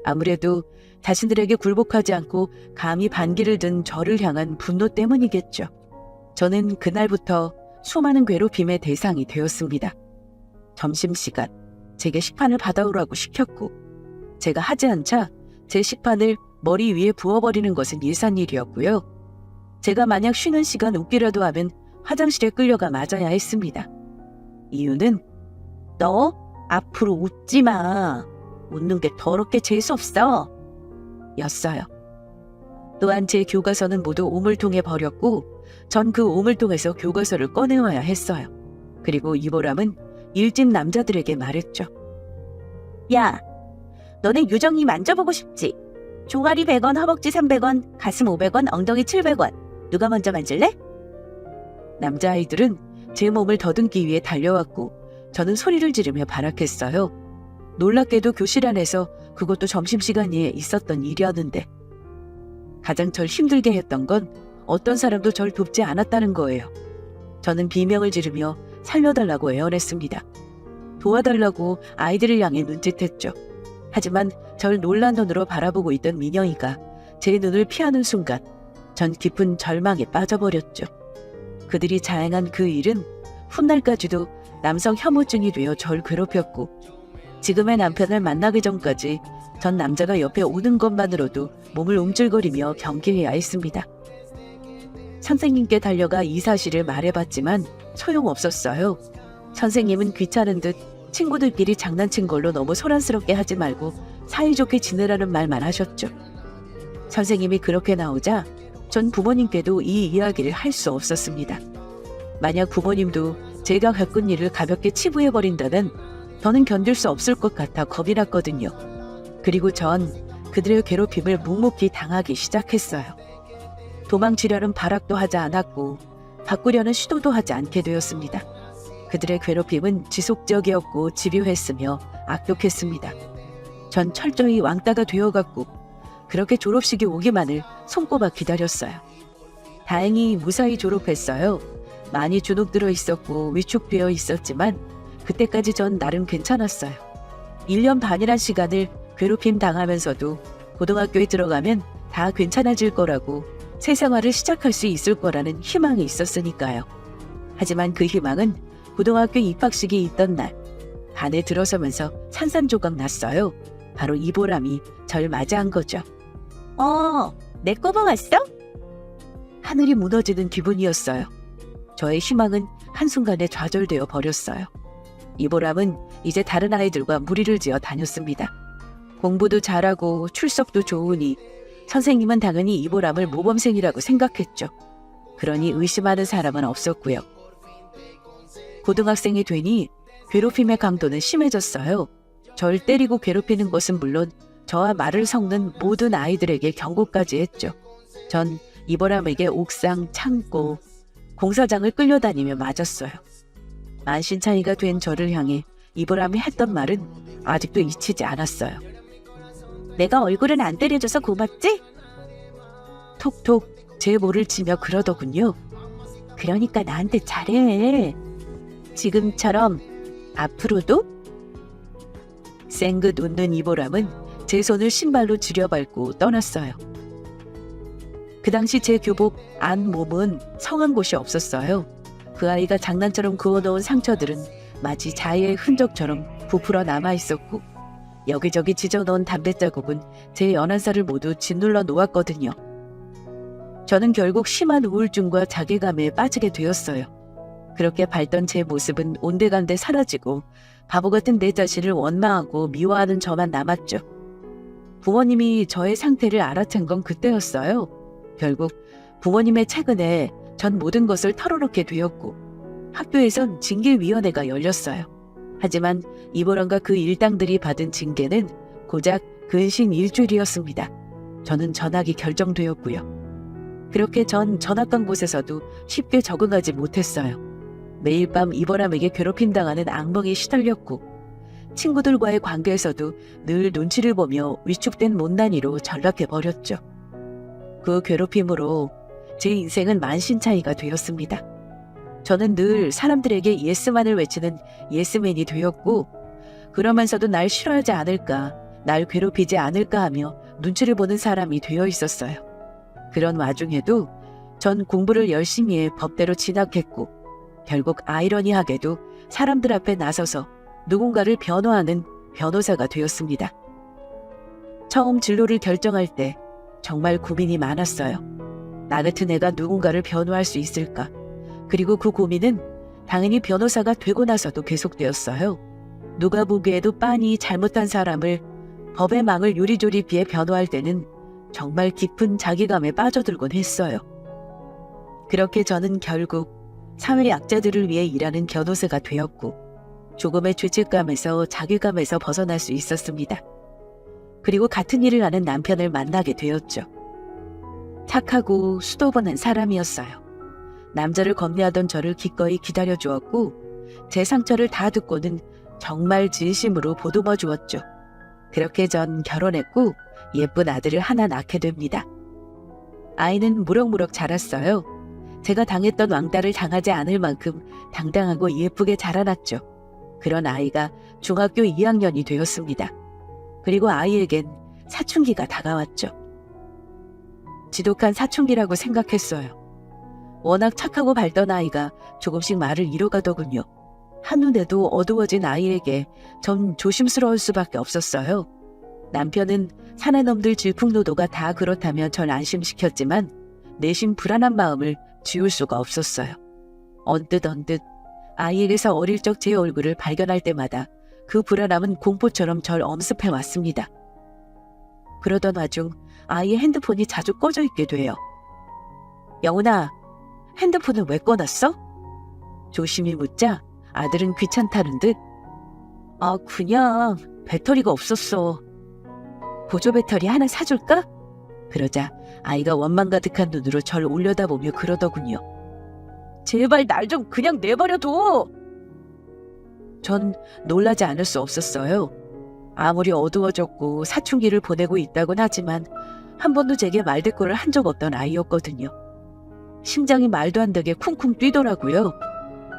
아무래도 자신들에게 굴복하지 않고 감히 반기를 든 저를 향한 분노 때문이겠죠. 저는 그날부터 수많은 괴롭힘의 대상이 되었습니다. 점심시간, 제게 식판을 받아오라고 시켰고 제가 하지 않자 제 식판을 머리 위에 부어버리는 것은 일산일이었고요. 제가 만약 쉬는 시간 웃기라도 하면 화장실에 끌려가 맞아야 했습니다. 이유는 너 앞으로 웃지 마. 웃는 게 더럽게 재수없어. 였어요. 또한 제 교과서는 모두 오물통에 버렸고 전 그 오물통에서 교과서를 꺼내와야 했어요. 그리고 이보람은 일진 남자들에게 말했죠. 야, 너네 유정이 만져보고 싶지? 종아리 100원, 허벅지 300원, 가슴 500원, 엉덩이 700원. 누가 먼저 만질래? 남자아이들은 제 몸을 더듬기 위해 달려왔고 저는 소리를 지르며 발악했어요. 놀랍게도 교실 안에서 그것도 점심시간에 있었던 일이었는데 가장 절 힘들게 했던 건 어떤 사람도 절 돕지 않았다는 거예요. 저는 비명을 지르며 살려달라고 애원했습니다. 도와달라고 아이들을 향해 눈짓했죠. 하지만 절 놀란 눈으로 바라보고 있던 민영이가 제 눈을 피하는 순간 전 깊은 절망에 빠져버렸죠. 그들이 자행한 그 일은 훗날까지도 남성 혐오증이 되어 절 괴롭혔고 지금의 남편을 만나기 전까지 전 남자가 옆에 오는 것만으로도 몸을 움찔거리며 경계해야 했습니다. 선생님께 달려가 이 사실을 말해봤지만 소용없었어요. 선생님은 귀찮은 듯 친구들끼리 장난친 걸로 너무 소란스럽게 하지 말고 사이좋게 지내라는 말만 하셨죠. 선생님이 그렇게 나오자 전 부모님께도 이 이야기를 할 수 없었습니다. 만약 부모님도 제가 겪은 일을 가볍게 치부해버린다면 저는 견딜 수 없을 것 같아 겁이 났거든요. 그리고 전 그들의 괴롭힘을 묵묵히 당하기 시작했어요. 도망치려는 발악도 하지 않았고 바꾸려는 시도도 하지 않게 되었습니다. 그들의 괴롭힘은 지속적이었고 집요했으며 악독했습니다. 전 철저히 왕따가 되어갔고 그렇게 졸업식이 오기만을 손꼽아 기다렸어요. 다행히 무사히 졸업했어요. 많이 주눅들어 있었고 위축되어 있었지만 그때까지 전 나름 괜찮았어요. 1년 반이란 시간을 괴롭힘 당하면서도 고등학교에 들어가면 다 괜찮아질 거라고 새 생활을 시작할 수 있을 거라는 희망이 있었으니까요. 하지만 그 희망은 고등학교 입학식이 있던 날 반에 들어서면서 산산조각 났어요. 바로 이보람이 절 맞이한 거죠. 내 꼬마 왔어? 하늘이 무너지는 기분이었어요. 저의 희망은 한순간에 좌절되어 버렸어요. 이보람은 이제 다른 아이들과 무리를 지어 다녔습니다. 공부도 잘하고 출석도 좋으니 선생님은 당연히 이보람을 모범생이라고 생각했죠. 그러니 의심하는 사람은 없었고요. 고등학생이 되니 괴롭힘의 강도는 심해졌어요. 절 때리고 괴롭히는 것은 물론 저와 말을 섞는 모든 아이들에게 경고까지 했죠. 전 이보람에게 옥상, 창고, 공사장을 끌려다니며 맞았어요. 만신창이가 된 저를 향해 이보람이 했던 말은 아직도 잊히지 않았어요. 내가 얼굴은 안 때려줘서 고맙지? 톡톡 제 볼을 치며 그러더군요. 그러니까 나한테 잘해. 지금처럼 앞으로도? 쌩긋 웃는 이보람은 제 손을 신발로 지려밟고 떠났어요. 그 당시 제 교복 안 몸은 성한 곳이 없었어요. 그 아이가 장난처럼 그어놓은 상처들은 마치 자의의 흔적처럼 부풀어 남아있었고 여기저기 찢어놓은 담배 자국은 제 연한 살을 모두 짓눌러 놓았거든요. 저는 결국 심한 우울증과 자괴감에 빠지게 되었어요. 그렇게 밝던 제 모습은 온데간데 사라지고 바보 같은 내 자신을 원망하고 미워하는 저만 남았죠. 부모님이 저의 상태를 알아챈 건 그때였어요. 결국 부모님의 최근에 전 모든 것을 털어놓게 되었고 학교에선 징계위원회가 열렸어요. 하지만 이보람과 그 일당들이 받은 징계는 고작 근신 일주일이었습니다. 저는 전학이 결정되었고요. 그렇게 전 전학 간 곳에서도 쉽게 적응하지 못했어요. 매일 밤 이보람에게 괴롭힘당하는 악몽에 시달렸고 친구들과의 관계에서도 늘 눈치를 보며 위축된 못난이로 전락해버렸죠. 그 괴롭힘으로 제 인생은 만신창이가 되었습니다. 저는 늘 사람들에게 예스만을 외치는 예스맨이 되었고 그러면서도 날 싫어하지 않을까, 날 괴롭히지 않을까 하며 눈치를 보는 사람이 되어 있었어요. 그런 와중에도 전 공부를 열심히 해 법대로 진학했고 결국 아이러니하게도 사람들 앞에 나서서 누군가를 변호하는 변호사가 되었습니다. 처음 진로를 결정할 때 정말 고민이 많았어요. 나 같은 애가 누군가를 변호할 수 있을까? 그리고 그 고민은 당연히 변호사가 되고 나서도 계속되었어요. 누가 보기에도 빤히 잘못한 사람을 법의 망을 요리조리 피해 변호할 때는 정말 깊은 자괴감에 빠져들곤 했어요. 그렇게 저는 결국 사회 약자들을 위해 일하는 변호사가 되었고 조금의 죄책감에서 자괴감에서 벗어날 수 있었습니다. 그리고 같은 일을 하는 남편을 만나게 되었죠. 착하고 수도분한 사람이었어요. 남자를 겁내하던 저를 기꺼이 기다려주었고 제 상처를 다 듣고는 정말 진심으로 보듬어 주었죠. 그렇게 전 결혼했고 예쁜 아들을 하나 낳게 됩니다. 아이는 무럭무럭 자랐어요. 제가 당했던 왕따를 당하지 않을 만큼 당당하고 예쁘게 자라났죠. 그런 아이가 중학교 2학년이 되었습니다. 그리고 아이에겐 사춘기가 다가왔죠. 지독한 사춘기라고 생각했어요. 워낙 착하고 밝던 아이가 조금씩 말을 잃어가더군요. 한눈에도 어두워진 아이에게 전 조심스러울 수밖에 없었어요. 남편은 사내놈들 질풍노도가 다 그렇다며 절 안심시켰지만 내심 불안한 마음을 지울 수가 없었어요. 언뜻 아이에게서 어릴 적 제 얼굴을 발견할 때마다 그 불안함은 공포처럼 절 엄습해왔습니다. 그러던 와중 아이의 핸드폰이 자주 꺼져 있게 돼요. 영훈아, 핸드폰을 왜 꺼놨어? 조심히 묻자 아들은 귀찮다는 듯 아, 그냥 배터리가 없었어. 보조 배터리 하나 사줄까? 그러자 아이가 원망 가득한 눈으로 절 올려다보며 그러더군요. 제발 날 좀 그냥 내버려둬. 전 놀라지 않을 수 없었어요. 아무리 어두워졌고 사춘기를 보내고 있다곤 하지만 한 번도 제게 말대꾸를 한 적 없던 아이였거든요. 심장이 말도 안 되게 쿵쿵 뛰더라고요.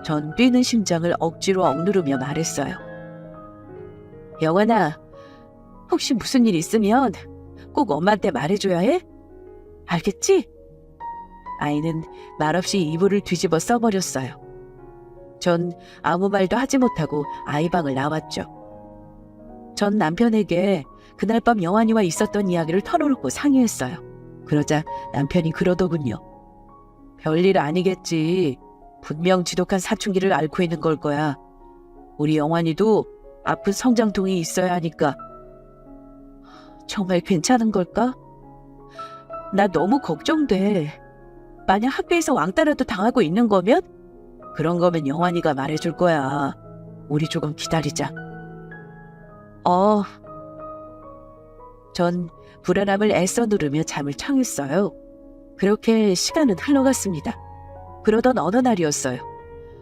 전 뛰는 심장을 억지로 억누르며 말했어요. 영환아, 혹시 무슨 일 있으면 꼭 엄마한테 말해줘야 해? 알겠지? 아이는 말없이 이불을 뒤집어 써버렸어요. 전 아무 말도 하지 못하고 아이 방을 나왔죠. 전 남편에게 그날 밤 영환이와 있었던 이야기를 털어놓고 상의했어요. 그러자 남편이 그러더군요. 별일 아니겠지. 분명 지독한 사춘기를 앓고 있는 걸 거야. 우리 영환이도 아픈 성장통이 있어야 하니까. 정말 괜찮은 걸까? 나 너무 걱정돼. 만약 학교에서 왕따라도 당하고 있는 거면? 그런 거면 영환이가 말해줄 거야. 우리 조금 기다리자. 전 불안함을 애써 누르며 잠을 청했어요. 그렇게 시간은 흘러갔습니다. 그러던 어느 날이었어요.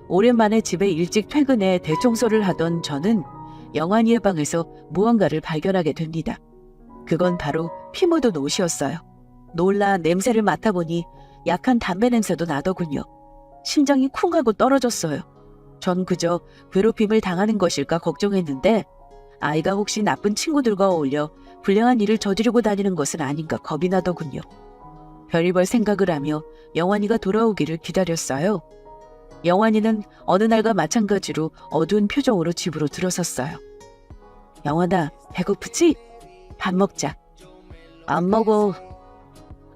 오랜만에 집에 일찍 퇴근해 대청소를 하던 저는 영환이의 방에서 무언가를 발견하게 됩니다. 그건 바로 피 묻은 옷이었어요. 놀라 냄새를 맡아보니 약한 담배 냄새도 나더군요. 심장이 쿵 하고 떨어졌어요. 전 그저 괴롭힘을 당하는 것일까 걱정했는데 아이가 혹시 나쁜 친구들과 어울려 불량한 일을 저지르고 다니는 것은 아닌가 겁이 나더군요. 별의별 생각을 하며 영환이가 돌아오기를 기다렸어요. 영환이는 어느 날과 마찬가지로 어두운 표정으로 집으로 들어섰어요. 영환아, 배고프지? 밥 먹자. 안 먹어.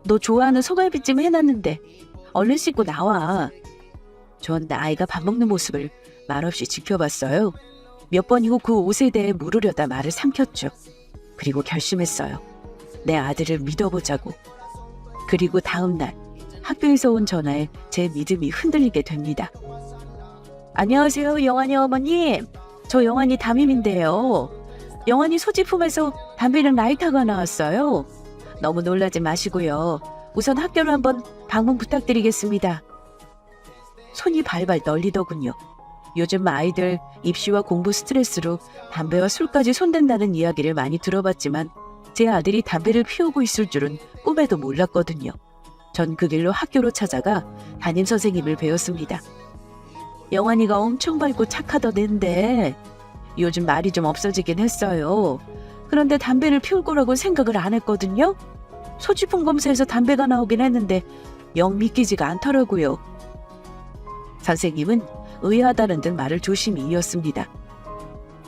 너 좋아하는 소갈비찜 해놨는데 얼른 씻고 나와. 전 아이가 밥 먹는 모습을 말없이 지켜봤어요. 몇 번이고 그 옷에 대해 물으려다 말을 삼켰죠. 그리고 결심했어요. 내 아들을 믿어보자고. 그리고 다음 날 학교에서 온 전화에 제 믿음이 흔들리게 됩니다. 안녕하세요, 영환이 어머님. 저 영환이 담임인데요. 영환이 소지품에서 담배랑 라이터가 나왔어요. 너무 놀라지 마시고요. 우선 학교로 한번 방문 부탁드리겠습니다. 손이 발발 떨리더군요. 요즘 아이들 입시와 공부 스트레스로 담배와 술까지 손댄다는 이야기를 많이 들어봤지만 제 아들이 담배를 피우고 있을 줄은 꿈에도 몰랐거든요. 전 그 길로 학교로 찾아가 담임선생님을 배웠습니다. 영환이가 엄청 밝고 착하던 애인데 요즘 말이 좀 없어지긴 했어요. 그런데 담배를 피울 거라고 생각을 안 했거든요. 소지품 검사에서 담배가 나오긴 했는데 영 믿기지가 않더라고요. 선생님은 의아하다는 듯 말을 조심히 이었습니다.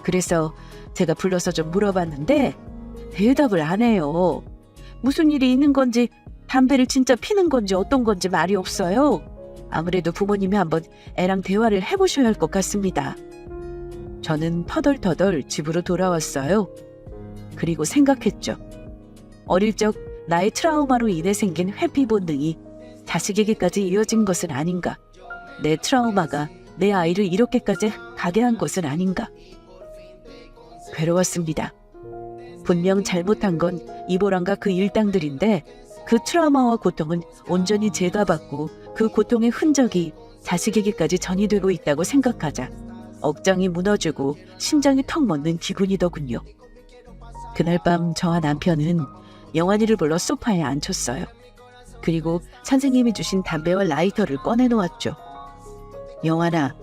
그래서 제가 불러서 좀 물어봤는데 대답을 안 해요. 무슨 일이 있는 건지, 담배를 진짜 피는 건지 어떤 건지 말이 없어요. 아무래도 부모님이 한번 애랑 대화를 해보셔야 할 것 같습니다. 저는 터덜터덜 집으로 돌아왔어요. 그리고 생각했죠. 어릴 적 나의 트라우마로 인해 생긴 회피 본능이 자식에게까지 이어진 것은 아닌가. 내 트라우마가 내 아이를 이렇게까지 가게 한 것은 아닌가. 괴로웠습니다. 분명 잘못한 건 이보람과 그 일당들인데 그 트라우마와 고통은 온전히 제가 받고 그 고통의 흔적이 자식에게까지 전이되고 있다고 생각하자 억장이 무너지고 심장이 턱 멎는 기분이더군요. 그날 밤 저와 남편은 영환이를 불러 소파에 앉혔어요. 그리고 선생님이 주신 담배와 라이터를 꺼내놓았죠. 영환아,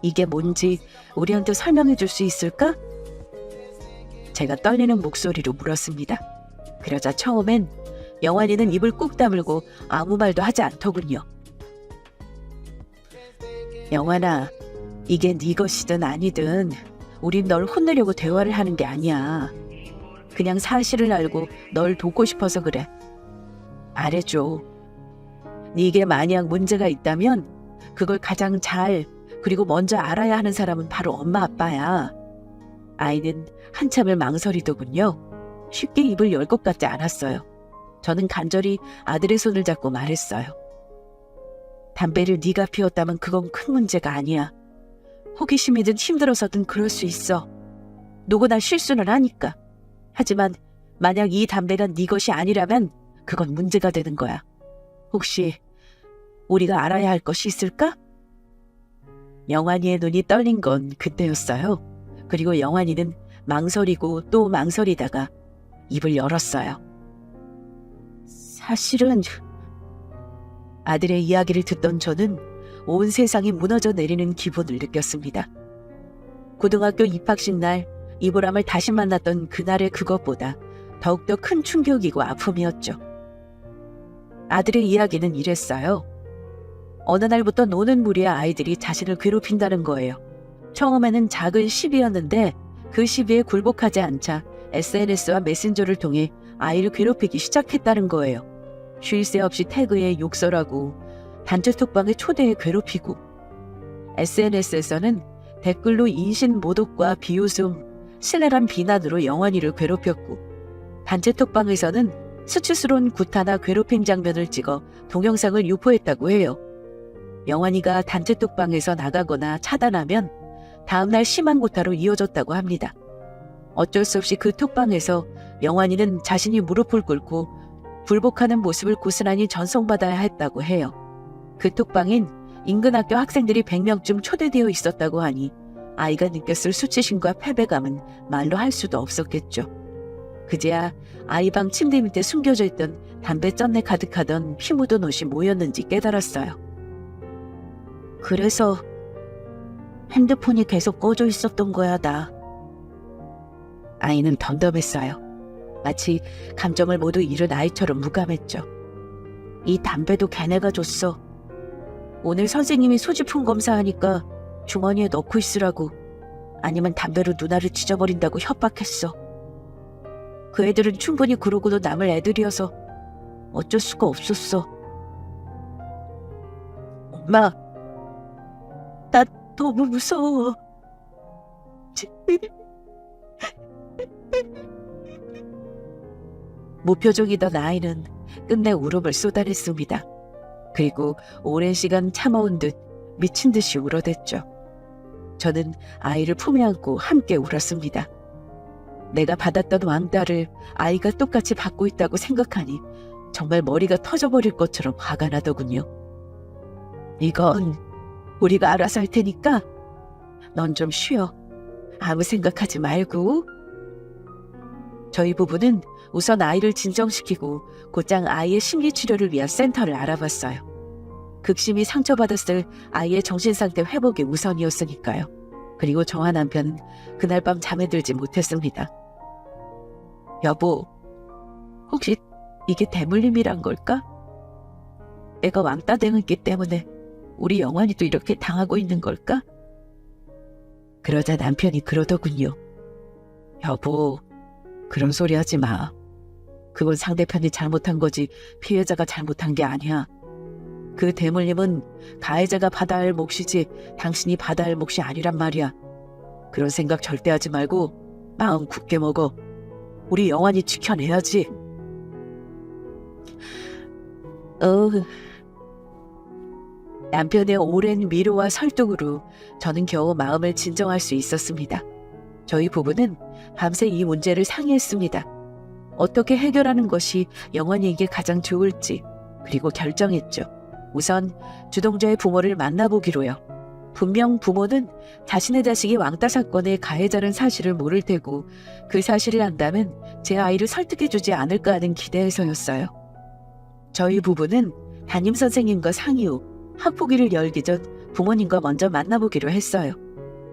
이게 뭔지 우리한테 설명해 줄 수 있을까? 제가 떨리는 목소리로 물었습니다. 그러자 처음엔 영환이는 입을 꾹 다물고 아무 말도 하지 않더군요. 영환아, 이게 네 것이든 아니든 우린 널 혼내려고 대화를 하는 게 아니야. 그냥 사실을 알고 널 돕고 싶어서 그래. 말해줘. 네게 만약 문제가 있다면 그걸 가장 잘 그리고 먼저 알아야 하는 사람은 바로 엄마 아빠야. 아이는 한참을 망설이더군요. 쉽게 입을 열 것 같지 않았어요. 저는 간절히 아들의 손을 잡고 말했어요. 담배를 네가 피웠다면 그건 큰 문제가 아니야. 호기심이든 힘들어서든 그럴 수 있어. 누구나 실수는 하니까. 하지만 만약 이 담배가 네 것이 아니라면 그건 문제가 되는 거야. 혹시 우리가 알아야 할 것이 있을까? 영환이의 눈이 떨린 건 그때였어요. 그리고 영환이는 망설이고 또 망설이다가 입을 열었어요. 사실은 아들의 이야기를 듣던 저는 온 세상이 무너져 내리는 기분을 느꼈습니다. 고등학교 입학식 날 이보람을 다시 만났던 그날의 그것보다 더욱더 큰 충격이고 아픔이었죠. 아들의 이야기는 이랬어요. 어느 날부터 노는 무리의 아이들이 자신을 괴롭힌다는 거예요. 처음에는 작은 시비였는데 그 시비에 굴복하지 않자 SNS와 메신저를 통해 아이를 괴롭히기 시작했다는 거예요. 쉴 새 없이 태그에 욕설하고 단체 톡방에 초대해 괴롭히고, SNS에서는 댓글로 인신 모독과 비웃음, 신랄한 비난으로 영환이를 괴롭혔고, 단체 톡방에서는 수치스러운 구타나 괴롭힘 장면을 찍어 동영상을 유포했다고 해요. 영환이가 단체 톡방에서 나가거나 차단하면 다음날 심한 구타로 이어졌다고 합니다. 어쩔 수 없이 그 톡방에서 영환이는 자신이 무릎을 꿇고 굴복하는 모습을 고스란히 전송받아야 했다고 해요. 그 톡방엔 인근 학교 학생들이 100명쯤 초대되어 있었다고 하니 아이가 느꼈을 수치심과 패배감은 말로 할 수도 없었겠죠. 그제야 아이 방 침대 밑에 숨겨져 있던 담배 쩐내 가득하던 피 묻은 옷이 뭐였는지 깨달았어요. 그래서 핸드폰이 계속 꺼져 있었던 거야, 나. 아이는 덤덤했어요. 마치 감정을 모두 잃은 아이처럼 무감했죠. 이 담배도 걔네가 줬어. 오늘 선생님이 소지품 검사하니까 주머니에 넣고 있으라고. 아니면 담배로 누나를 찢어버린다고 협박했어. 그 애들은 충분히 그러고도 남을 애들이어서 어쩔 수가 없었어. 엄마, 나 너무 무서워. 무표정이던 아이는 끝내 울음을 쏟아냈습니다. 그리고 오랜 시간 참아온 듯 미친 듯이 울어댔죠. 저는 아이를 품에 안고 함께 울었습니다. 내가 받았던 왕따를 아이가 똑같이 받고 있다고 생각하니 정말 머리가 터져버릴 것처럼 화가 나더군요. 이건 우리가 알아서 할 테니까 넌 좀 쉬어. 아무 생각하지 말고. 저희 부부는 우선 아이를 진정시키고 곧장 아이의 심리치료를 위한 센터를 알아봤어요. 극심히 상처받았을 아이의 정신상태 회복이 우선이었으니까요. 그리고 저와 남편은 그날 밤 잠에 들지 못했습니다. 여보, 혹시 이게 대물림이란 걸까? 내가 왕따 당했기 때문에 우리 영환이도 이렇게 당하고 있는 걸까? 그러자 남편이 그러더군요. 여보, 그런 소리 하지 마. 그건 상대편이 잘못한 거지 피해자가 잘못한 게 아니야. 그 대물림은 가해자가 받아야 할 몫이지 당신이 받아야 할 몫이 아니란 말이야. 그런 생각 절대 하지 말고 마음 굳게 먹어. 우리 영환이 지켜내야지. 남편의 오랜 위로와 설득으로 저는 겨우 마음을 진정할 수 있었습니다. 저희 부부는 밤새 이 문제를 상의했습니다. 어떻게 해결하는 것이 영환이에게 가장 좋을지, 그리고 결정했죠. 우선 주동자의 부모를 만나보기로요. 분명 부모는 자신의 자식이 왕따 사건의 가해자란 사실을 모를 테고 그 사실을 안다면 제 아이를 설득해주지 않을까 하는 기대에서였어요. 저희 부부는 담임선생님과 상의 후 학폭위를 열기 전 부모님과 먼저 만나보기로 했어요.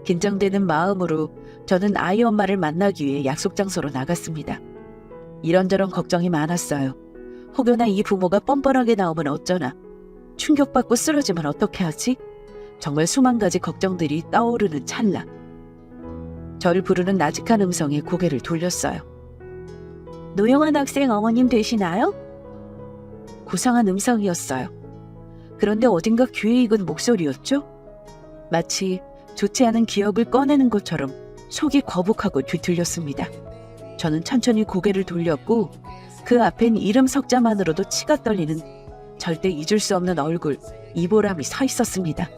긴장되는 마음으로 저는 아이 엄마를 만나기 위해 약속 장소로 나갔습니다. 이런저런 걱정이 많았어요. 혹여나 이 부모가 뻔뻔하게 나오면 어쩌나, 충격받고 쓰러지면 어떻게 하지? 정말 수만 가지 걱정들이 떠오르는 찰나, 저를 부르는 나직한 음성에 고개를 돌렸어요. 노영환 학생 어머님 되시나요? 고상한 음성이었어요. 그런데 어딘가 귀에 익은 목소리였죠? 마치 좋지 않은 기억을 꺼내는 것처럼 속이 거북하고 뒤틀렸습니다. 저는 천천히 고개를 돌렸고 그 앞엔 이름 석자만으로도 치가 떨리는 절대 잊을 수 없는 얼굴, 이보람이 서 있었습니다.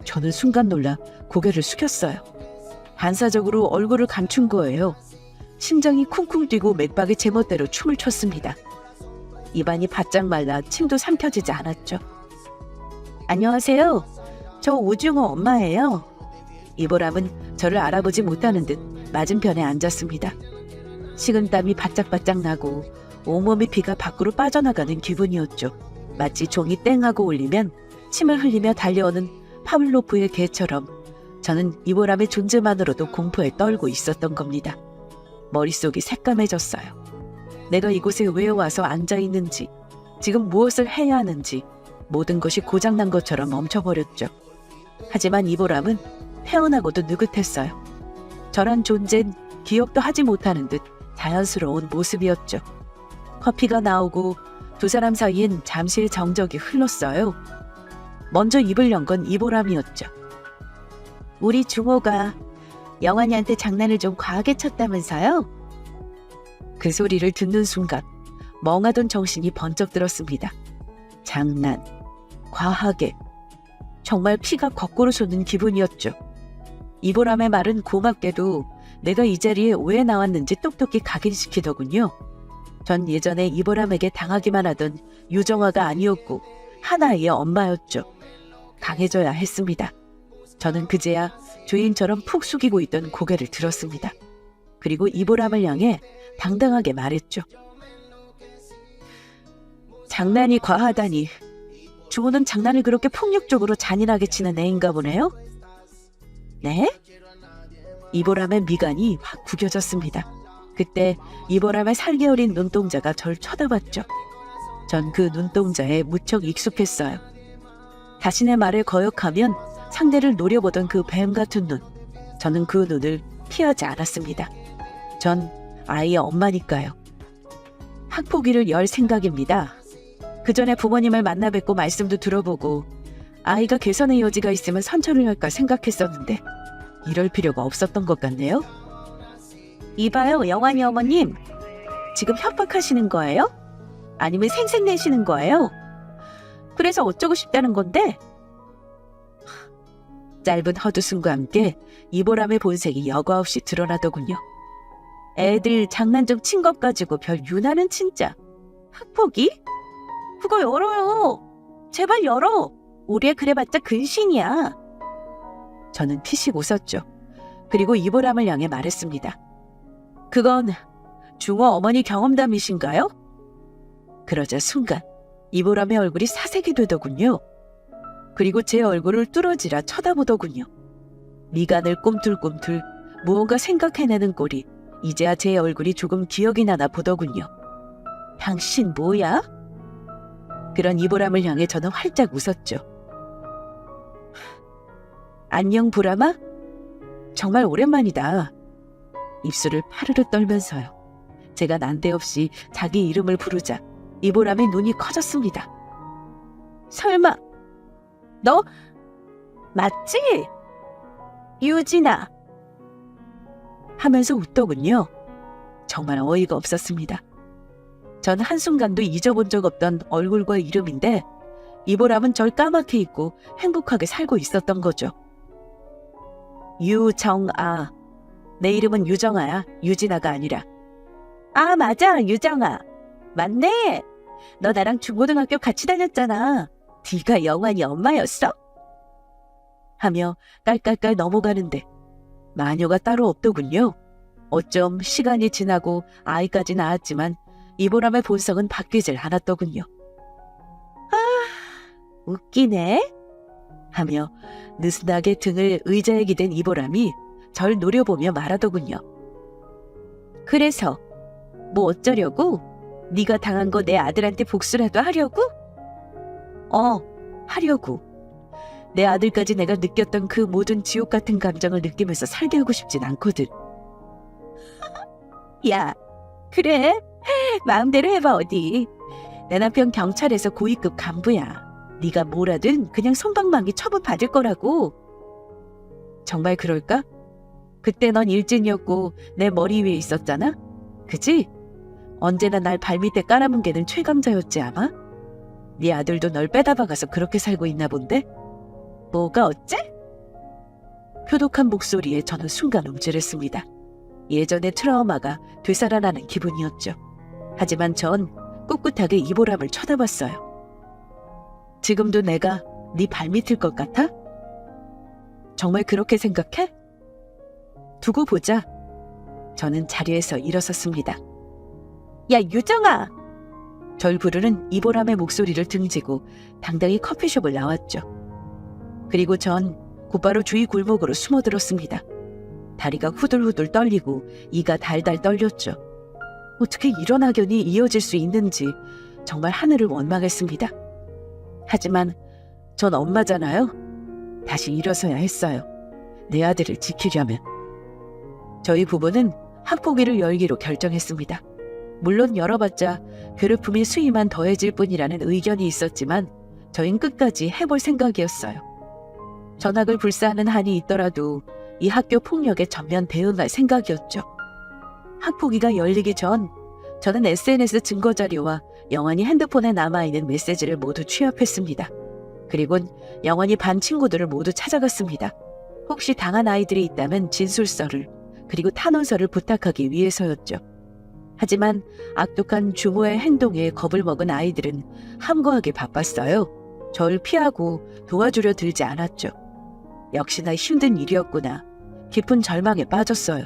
저는 순간 놀라 고개를 숙였어요. 반사적으로 얼굴을 감춘 거예요. 심장이 쿵쿵 뛰고 맥박이 제멋대로 춤을 췄습니다. 입안이 바짝 말라 침도 삼켜지지 않았죠. 안녕하세요. 저 오징어 엄마예요. 이보람은 저를 알아보지 못하는 듯 맞은편에 앉았습니다. 식은땀이 바짝바짝 나고 온몸의 피가 밖으로 빠져나가는 기분이었죠. 마치 종이 땡하고 울리면 침을 흘리며 달려오는 파블로프의 개처럼 저는 이보람의 존재만으로도 공포에 떨고 있었던 겁니다. 머릿속이 새까매졌어요. 내가 이곳에 왜 와서 앉아있는지, 지금 무엇을 해야 하는지 모든 것이 고장난 것처럼 멈춰버렸죠. 하지만 이보람은 태어나고도 느긋했어요. 저란 존재는 기억도 하지 못하는 듯 자연스러운 모습이었죠. 커피가 나오고 두 사람 사이엔 잠시의 정적이 흘렀어요. 먼저 입을 연 건 이보람이었죠. 우리 중호가 영환이한테 장난을 좀 과하게 쳤다면서요? 그 소리를 듣는 순간 멍하던 정신이 번쩍 들었습니다. 장난, 과하게, 정말 피가 거꾸로 솟는 기분이었죠. 이보람의 말은 고맙게도 내가 이 자리에 왜 나왔는지 똑똑히 각인시키더군요. 전 예전에 이보람에게 당하기만 하던 유정화가 아니었고 하나의 엄마였죠. 강해져야 했습니다. 저는 그제야 주인처럼 푹 숙이고 있던 고개를 들었습니다. 그리고 이보람을 향해 당당하게 말했죠. 장난이 과하다니. 중호는 장난을 그렇게 폭력적으로 잔인하게 치는 애인가 보네요? 네? 이보람의 미간이 확 구겨졌습니다. 그때 이보람의 살기 어린 눈동자가 절 쳐다봤죠. 전 그 눈동자에 무척 익숙했어요. 자신의 말을 거역하면 상대를 노려보던 그 뱀 같은 눈. 저는 그 눈을 피하지 않았습니다. 전 아이의 엄마니까요. 학폭위를 열 생각입니다. 그 전에 부모님을 만나 뵙고 말씀도 들어보고 아이가 개선의 여지가 있으면 선처를 할까 생각했었는데 이럴 필요가 없었던 것 같네요. 이봐요, 영환이 어머님. 지금 협박하시는 거예요? 아니면 생색내시는 거예요? 그래서 어쩌고 싶다는 건데? 짧은 헛웃음과 함께 이보람의 본색이 여과 없이 드러나더군요. 애들 장난 좀 친 것 가지고 별 유나는 진짜. 학폭이? 그거 열어요. 제발 열어. 우리의 그래봤자 근신이야. 저는 피식 웃었죠. 그리고 이보람을 향해 말했습니다. 그건 중호 어머니 경험담이신가요? 그러자 순간 이보람의 얼굴이 사색이 되더군요. 그리고 제 얼굴을 뚫어지라 쳐다보더군요. 미간을 꿈틀꿈틀 무언가 생각해내는 꼴이 이제야 제 얼굴이 조금 기억이 나나 보더군요. 당신 뭐야? 그런 이보람을 향해 저는 활짝 웃었죠. 안녕 보람아? 정말 오랜만이다. 입술을 파르르 떨면서요. 제가 난데없이 자기 이름을 부르자 이보람의 눈이 커졌습니다. 설마 너 맞지? 유진아 하면서 웃더군요. 정말 어이가 없었습니다. 전 한순간도 잊어본 적 없던 얼굴과 이름인데 이보람은 절 까맣게 잊고 행복하게 살고 있었던 거죠. 유정아. 내 이름은 유정아야. 유진아가 아니라. 아 맞아 유정아. 맞네. 너 나랑 중고등학교 같이 다녔잖아. 네가 영환이 엄마였어? 하며 깔깔깔 넘어가는데 마녀가 따로 없더군요. 어쩜 시간이 지나고 아이까지 낳았지만 이보람의 본성은 바뀌질 않았더군요. 아, 웃기네. 하며 느슨하게 등을 의자에 기댄 이보람이 절 노려보며 말하더군요. 그래서 뭐 어쩌려고? 네가 당한 거 내 아들한테 복수라도 하려고? 하려고. 내 아들까지 내가 느꼈던 그 모든 지옥 같은 감정을 느끼면서 살게 하고 싶진 않거든. 야, 그래? 마음대로 해봐 어디. 내 남편 경찰에서 고위급 간부야. 네가 뭐라든 그냥 솜방망이 처분 받을 거라고. 정말 그럴까? 그때 넌 일진이었고 내 머리 위에 있었잖아? 그지? 언제나 날 발밑에 깔아뭉개는 최강자였지 아마? 네 아들도 널 빼다 박아서 그렇게 살고 있나 본데? 뭐가 어째? 표독한 목소리에 저는 순간 움찔했습니다. 예전의 트라우마가 되살아나는 기분이었죠. 하지만 전 꿋꿋하게 이보람을 쳐다봤어요. 지금도 내가 네 발밑일 것 같아? 정말 그렇게 생각해? 두고 보자. 저는 자리에서 일어섰습니다. 야, 유정아! 절 부르는 이보람의 목소리를 등지고 당당히 커피숍을 나왔죠. 그리고 전 곧바로 주위 골목으로 숨어들었습니다. 다리가 후들후들 떨리고 이가 달달 떨렸죠. 어떻게 이런 악연이 이어질 수 있는지 정말 하늘을 원망했습니다. 하지만 전 엄마잖아요. 다시 일어서야 했어요. 내 아들을 지키려면. 저희 부부는 학폭위를 열기로 결정했습니다. 물론 열어봤자 괴롭힘의 수위만 더해질 뿐이라는 의견이 있었지만 저희는 끝까지 해볼 생각이었어요. 전학을 불사하는 한이 있더라도 이 학교 폭력에 전면 대응할 생각이었죠. 학폭위가 열리기 전 저는 SNS 증거자료와 영환이 핸드폰에 남아있는 메시지를 모두 취합했습니다. 그리곤 영환이 반 친구들을 모두 찾아갔습니다. 혹시 당한 아이들이 있다면 진술서를 그리고 탄원서를 부탁하기 위해서였죠. 하지만 악독한 주모의 행동에 겁을 먹은 아이들은 함구하기 바빴어요. 저를 피하고 도와주려 들지 않았죠. 역시나 힘든 일이었구나. 깊은 절망에 빠졌어요.